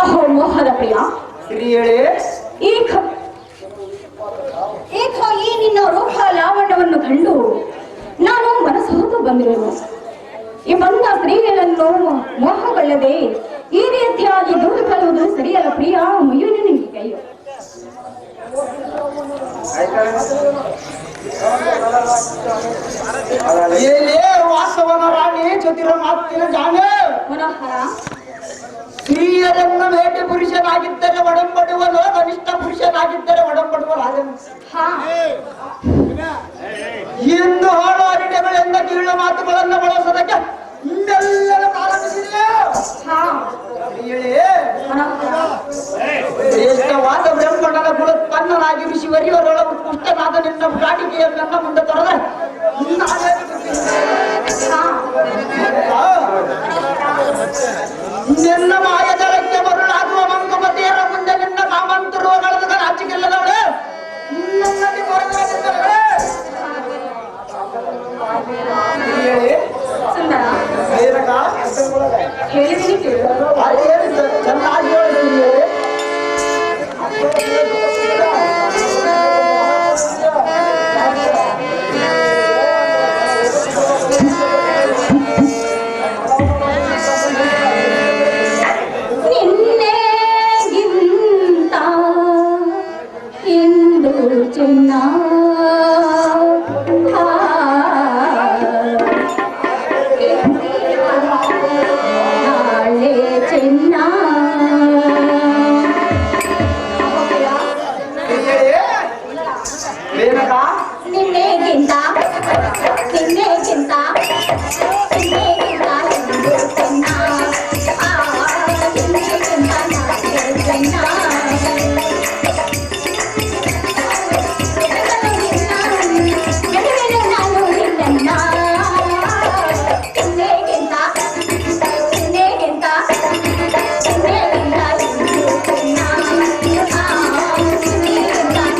ಅಹೋ ಮೋಹದ ಪ್ರಿಯ, ಶ್ರೀ ಹೇಳಿ. ಈಗ ಈ ನಿನ್ನ ರೂಪ ಲಾವಣ್ಯವನ್ನು ಕಂಡು ನಾನು ಮನಸ್ಸು ಹೊತ್ತು ಬಂದಿರುವೆನು. ಈ ಬಂದ ಸ್ತ್ರೀಗಳನ್ನು ಮೋಹಗೊಳ್ಳದೆ ಈ ರೀತಿಯಾಗಿ ದೂರ ಕಳುವುದು ಸರಿಯಲ್ಲ ಪ್ರಿಯ. ಮುಯ್ಯುನು ನಿನಗೆ ಕೈಯೋ. ಏನೇ ವಾಸವನ ರಾಣಿ ಚತುರ ಮಾತಿನ ಜಾಣೆ. ಮನೋಹರ, ಸ್ತ್ರೀಯರನ್ನು ಬೇಟೆ ಪುರುಷನಾಗಿದ್ದರೆ ಒಡಂಬಡುವನು, ಕನಿಷ್ಠ ಪುರುಷನಾಗಿದ್ದರೆ ಒಡಂಬಡುವ ರಾಜನು. ಹಾ ಇಂದು ಹಾಳು ಅರಣ್ಯಗಳೆಂದ ಕೀಳು ಮಾತುಗಳನ್ನು ಬಳಸೋದಕ್ಕೆ ಇನ್ನೆಲ್ಲರ ಪ್ರಾರಂಭಿಸಿದೆ. ಹಾ ಹೇಳಿ. ಮನೋಹರ, ಶ್ರೇಷ್ಠವಾದ ಬ್ರಹ್ಮಣನ ಕುಲೋತ್ಪನ್ನನಾಗಿ ಋಷಿವರಿಯವರೊಳ ಉತ್ಕೃಷ್ಟನಾದ ನಿನ್ನ ಪ್ರಾಟಿಕೆಯನ್ನು ನನ್ನ ಮುಂದೆ ತೊರೆದ ನಿನ್ನ ಮಾಯದಳಕ್ಕೆ ಮರುಳಾಗುವ ಮಂಕುಮತಿಯರ ಮುಂದೆ ನಿನ್ನ ಕಾಮಂತರುವಗಳದ ರಾಚಿಗೆಲ್ಲದವಳೆ ನಿನ್ನಲ್ಲಿ ಕೊರಗಾಗಿದ್ದವಳೆ. ಸುಂದರ, ಬೇರಗ ಹೇಳಿದೀನಿ ಕೇಳು. ಅದೇನು ಚೆನ್ನಾಗಿ ಹೇಳಿದೆ. ನಿನ್ನೆಗಿಂತ ಇಂದು ಚಿನ್ನ ನಾಳೆ ಚಿನ್ನ. ಬೇರಗ ನಿನ್ನೆಗಿಂತ ನಿನ್ನೆಗಿಂತ ನಿನ್ನೆಗಿಂತ ಇಂದು ಚಿನ್ನ. ನಿನ್ನೆಗಿಂತ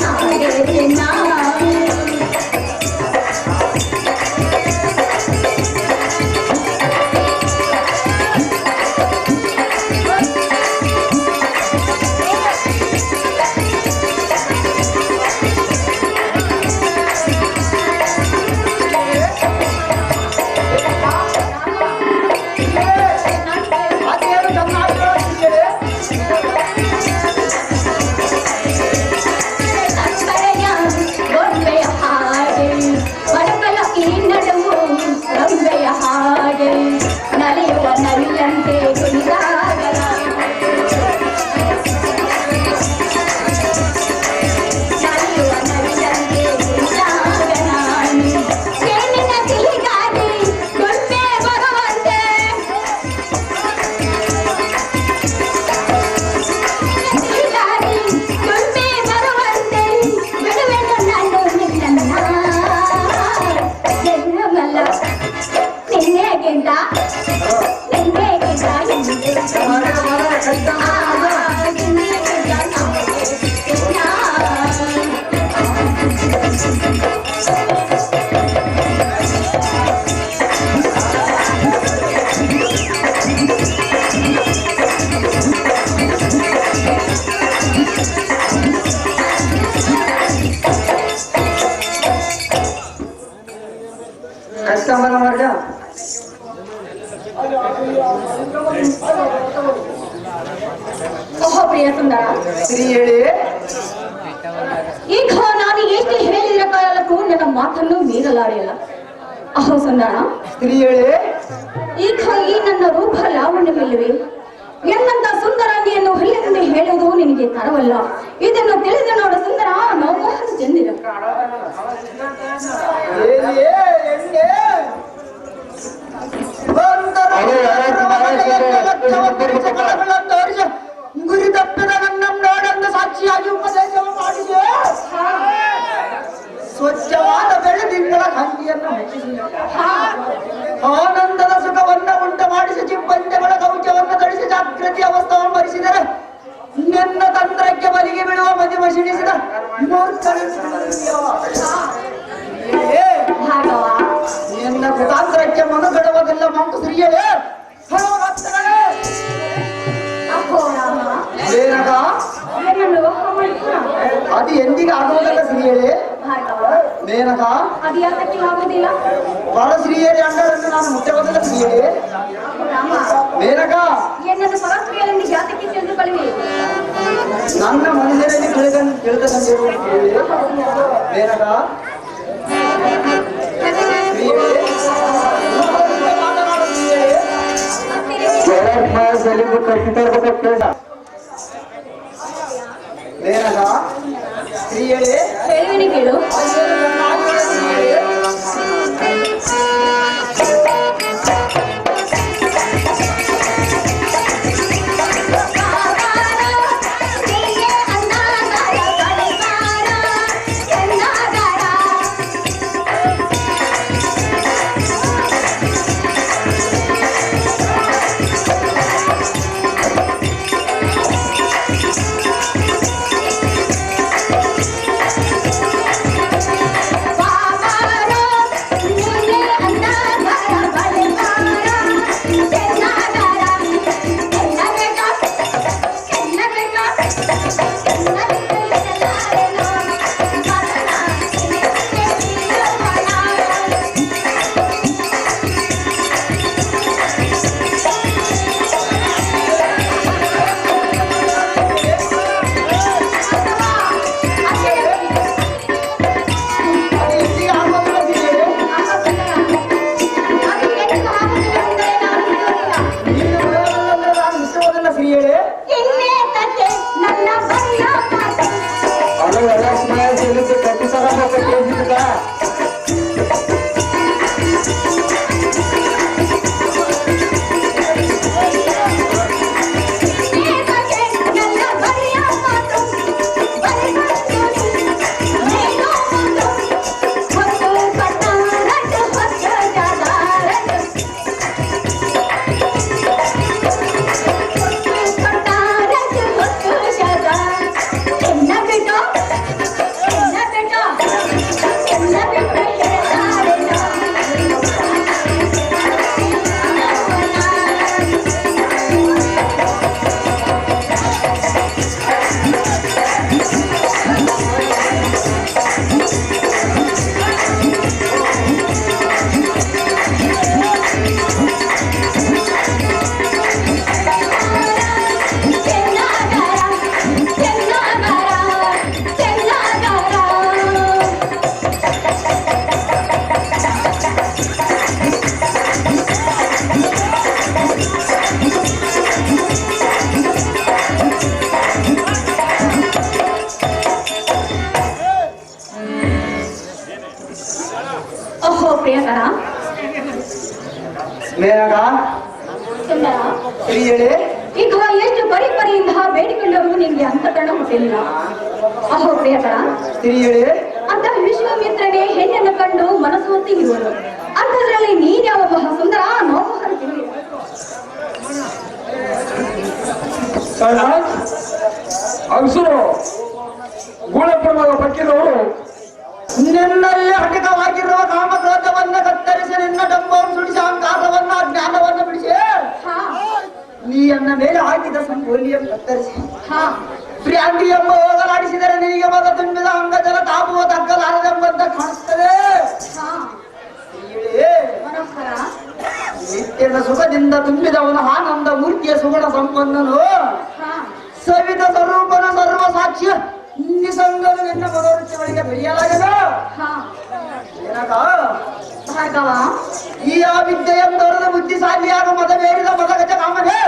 ನಾಳೆ ಚಿನ್ನ. ಕಸ್ಟಮರ್ ಮಾರ್ಗ ಓಹೋ ಪ್ರಿಯ ಸುಂದರ, ಶ್ರೀ ಹೇಳಿ. ಈಗ ನಾನು ಎಷ್ಟು ಹೇಳಿದ ಕಾಲಕ್ಕೂ ನನ್ನ ಮಾತನ್ನು ಮೀರಲಾರೆಯಲ್ಲ. ಅಹೋ ಸುಂದರ, ಸ್ತ್ರೀ ಹೇಳಿ. ಈಗ ಈ ನನ್ನ ರೂಪ ಲಾವಣ್ಯವಿಲ್ಲವೇ ಎನ್ನಂತ ಸುಂದರಾಂಗಿಯನ್ನು ಹಲ್ಲಿನಿಂದ ಹೇಳುವುದು ನಿನಗೆ ತರವಲ್ಲ. ಇದನ್ನು ತಿಳಿದು ನೋಡು ಸುಂದರ, ನಾವು ಮೋಹನ ಚೆಂದಿರ. ಗುರಿ ತಪ್ಪಿದ ನನ್ನ ನಾಡನ್ನು ಸಾಕ್ಷಿಯಾಗಿ ಉಪದೇಶವನ್ನು ಮಾಡಿದೆ. ಸ್ವಚ್ಛವಾದ ಬೆಳದಿಂಗಳ ಹಂಗಿಯನ್ನು ಹೆಚ್ಚಿಸಿ ಆನಂದದ ಸುಖವನ್ನ ಉಂಟ ಮಾಡಿಸಿ ಚಿಪ್ಪಂತೆಗಳ ಕೌಚವನ್ನು ಧರಿಸಿ ಜಾಗೃತಿ ಅವಸ್ಥವನ್ನು ಭರಿಸಿದರೆ ನಿನ್ನ ತಂತ್ರಕ್ಕೆ ಬಲಿಗೆ ಬೀಳುವ ಮದಿ ಮಶಿಣಿಸಿದ ನಿನ್ನ ಕುತಾಂತ್ರಕ್ಕೆ ಮನುಗಡವದೆಲ್ಲ ಮಂಕು ಸ್ತ್ರೀಯೇ. ಅದು ಎಂದಿಗೆ ಆಗುವುದಲ್ಲ ಶ್ರೀಯರೇ. ಮೇನಕ ಅದು ಯಾತಕ್ಕೆ ಆಗುವುದಿಲ್ಲ? ಬಹಳ ಶ್ರೀಯರೇ ಅಂಡರನ್ನು ನಾನು ಮುಟ್ಟಬಹುದಲ್ಲ ಶ್ರೀಯರೇ. ರಾಮ, ಮೇನಕ ಎನ್ನದು ಪರಸ್ತ್ರೀಯರೆಂದು ಜಾತಕ್ಕೆ ತಿಳಿದುಕೊಳ್ಳುವೆ. ನನ್ನ ಮನುಷ್ಯರಲ್ಲಿ ತಿಳ್ಕೊಂಡ್ರು ಮೇನಕ ಮೇನಕ ಶ್ರೀಯರೇ ಹೇಳುವಿನಿ ಕೇಳು. ಓಹೋ ಪ್ರಿಯಕರ, ಮೇನಕ ಸುಂದರ, ಶ್ರೀಯರೇ ಈಗ ಎಷ್ಟು ಪರಿಪರಿಯಿಂದ ಬೇಡಿಕೊಂಡರೂ ನಿನ್ಗೆ ಅಂತಕರಣ ಹುಟ್ಟಿಲ್ಲ. ಅಹೋ ಪ್ರಿಯಕರ, ಶ್ರೀಯರೇ ಅಂತ ವಿಶ್ವಾಮಿತ್ರನೇ ಹೆಣ್ಣನ್ನು ಕಂಡು ಮನಸ್ಸು ಹೊತ್ತಿ ಇರುವರು. ಅಂಥದ್ರಲ್ಲಿ ನೀನ್ಯಾವ ಮಹಾ ಸುಂದರ ನೋವು ಅಗಸರು ಗೂಳಪ್ರಭಾವ ಪಕ್ಕಿದವರು ನಿನ್ನಲ್ಲಿ ಹಟಕವಾಗಿರುವ ಕಾಮಕ್ರೋಧವನ್ನ ಕತ್ತರಿಸಿ ನಿನ್ನ ಡಂಬವನ್ನು ಸುಡಿಸಿ ಅಹಂಕಾರವನ್ನ ಜ್ಞಾನವನ್ನ ಬಿಡಿಸಿ ನೀ ನನ್ನ ಮೇಲೆ ಹಾಕಿದ ಸಂಬೋಲಿಯನ್ನು ಕತ್ತರಿಸಿ ಪ್ರಿಯಾಂಗಿ ಎಂಬ ಹೋಗಲಾಡಿಸಿದರೆ ನಿನಗೆ ಮಗ ತುಂಬಿದ ಅಂಗಜಲ ತಾಪುವ ತಗ್ಗಲಾರದೆಂಬಂತ ಕಾಣಿಸ್ತದೆ. ನಿತ್ಯದ ಸುಖದಿಂದ ತುಂಬಿದವನ ಆನಂದ ಮೂರ್ತಿಯ ಸುಗುಣ ಸಂಪನ್ನನು ಸವಿತ ಸ್ವರೂಪನ ಸರ್ವ ಸಾಕ್ಷ್ಯ ನಿಸಂಗನು ನಿನ್ನ ಮನೋರುಚಿಗಳಿಗೆ ಬೆಳೆಯಲಾಗದ ಭಾರ್ಗವ, ಈ ಆ ವಿದ್ಯೆಯಂದರದ ಬುದ್ಧಿಶಾಲಿಯಾಗ ಮದವೇರಿದ ಮದಗಜ ಕಾಮನೆ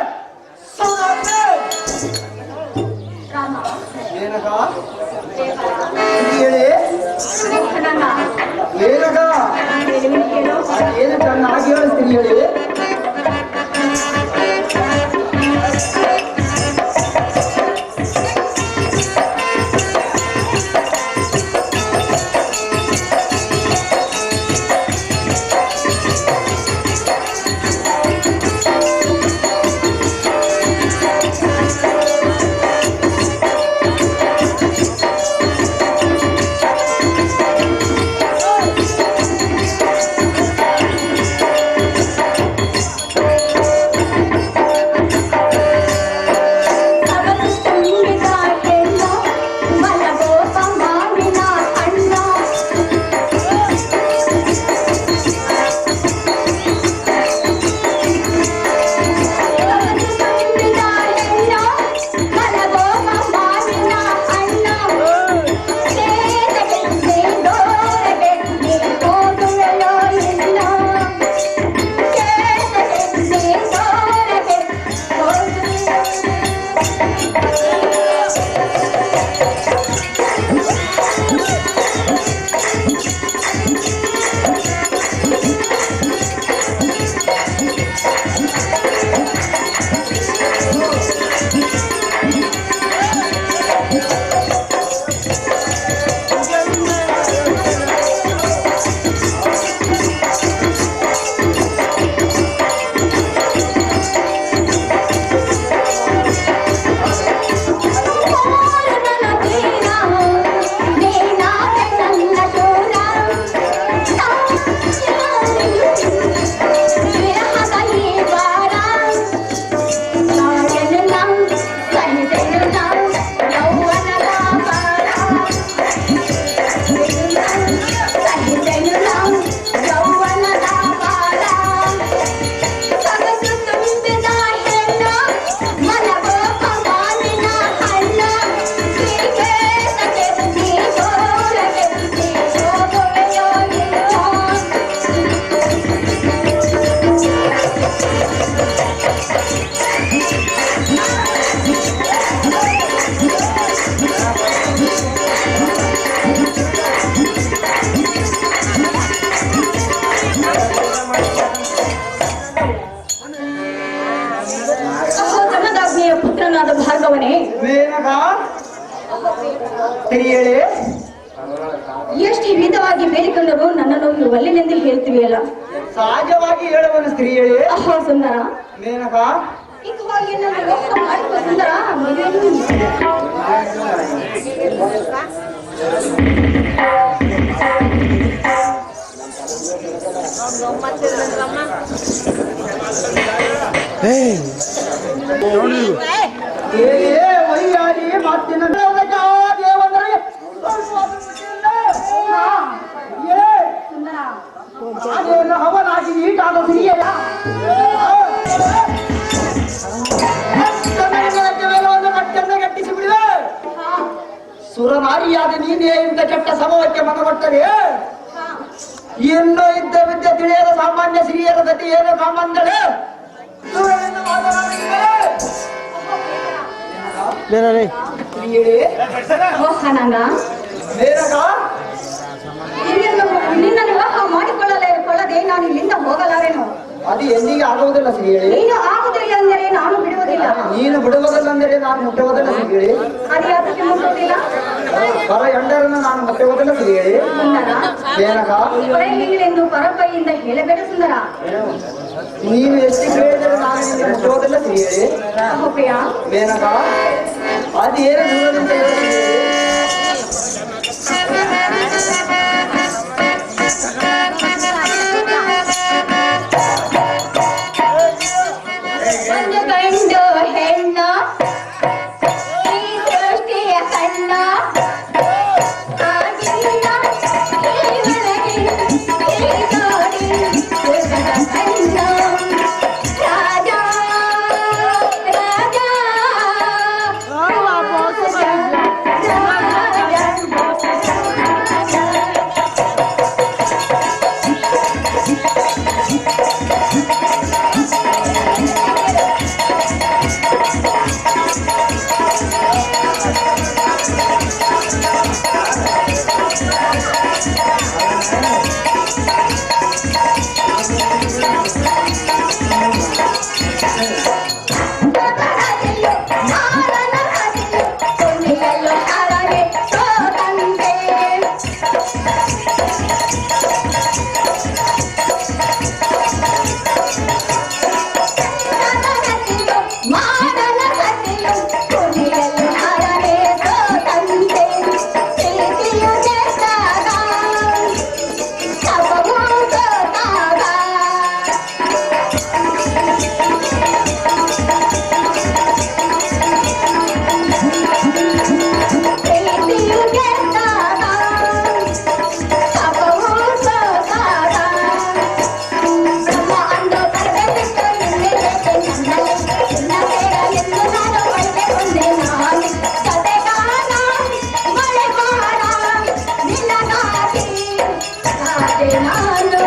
ರಾಮ, ಏನಕ ಹೇಳಿ ಏನಕ ಏನು ಚೆನ್ನಾಗಿ ಹೇಳಿಸ್ತೀನಿ ಹೇಳಿ. ಪುತ್ರನಾದ ಭಾರ್ಗವನೇ, ಮೇನಕ ಹೇಳಿ. ಎಷ್ಟು ವಿಧವಾಗಿ ಬೇಡಿಕೊಂಡರು ನನ್ನನ್ನು ನೀವು ಒಲ್ಲೆನೆಂದು ಹೇಳ್ತೀವಿಯಲ್ಲ. ಸಹಜವಾಗಿ ಹೇಳುವನು ಸ್ತ್ರೀ ಹೇಳಿ. ಅಹೋ ಸುಂದರ, ಮೇನಕ ಇಕವಾಗಿ ನನ್ನ ಲೋಕ ಮಾಡಿಕೊ ಸುಂದರ. ವೈಯಾರಿ ಮಾತಿನ ದೇವಂದ್ರೆ ಅದೇನು ಅವನಾಗಿ ಈಟಾದ ಸ್ತ್ರೀಯಲ್ಲ. ಒಂದು ಕಟ್ಟನ್ನು ಗಟ್ಟಿಸಿ ಬಿಡಿದೆ. ಸುರನಾರಿಯಾದ ನೀನೇ ಇಂಥ ಕೆಟ್ಟ ಸಮವಕ್ಕೆ ಮನಗೊಟ್ಟರೆ ಇನ್ನೂ ಇದ್ದ ವಿದ್ಯೆ ತಿಳಿಯದ ಸಾಮಾನ್ಯ ಸ್ತ್ರೀಯರ ಗತಿ ಏನು ಕಾಮಂದಳೆ. ಮೋಹನಂಗ, ನಿನ್ನ ವಿವಾಹ ಮಾಡಿಕೊಳ್ಳದೆ ನಾನು ಇಲ್ಲಿಂದ ಹೋಗಲಾರೇನು. ಅದು ಎಂದಿಗೆ ಆಗುವುದಿಲ್ಲ ಶ್ರೀ ಹೇಳಿ. ನೀನು ಆಗುದಿಲ್ಲ ಅಂದರೆ ನಾನು ಬಿಡುವುದಿಲ್ಲ. ನೀನು ಬಿಡುವುದಿಲ್ಲ ಅಂದರೆ ನಾನು ಮುಟ್ಟುವುದಿಲ್ಲ ಶ್ರೀ ಹೇಳಿ. ಅದು ಯಾಕೆ ಮುಟ್ಟುವುದಿಲ್ಲ? ಪರ ಎಂಡರನ್ನು ನಾನು ಮುಟ್ಟುವುದಿಲ್ಲ ಶ್ರೀ ಹೇಳಿ. ಸುಂದರ, ಮೇನಕ ಎಂದು ಪರಪೈಯಿಂದ ಹೇಳಬೇಡ ಸುಂದರ. ನೀನು ಎಷ್ಟು ಹೇಳಿದರೆ ನಾನು ನಿಮಗೆ ಮುಟ್ಟುವುದಿಲ್ಲ ಶ್ರೀ ಹೇಳಿ. ಪ್ರಿಯ ಮೇನಕ ಅದು ಏನು ದೂರದಿಂದ ಹೇಳಿ. ಒಂದು ಗಂಡು ಹೆಣ್ಣು ಈ ಸೃಷ್ಟಿಯ ಕಣ್ಣ ಆಗಿಲ್ಲ ಈ ಒಳಗೆ ಈ ಜೋಡಿ ಸುಖದ ಕಣ್ಣು. ರಾಜ ರಾಜ ನಾನು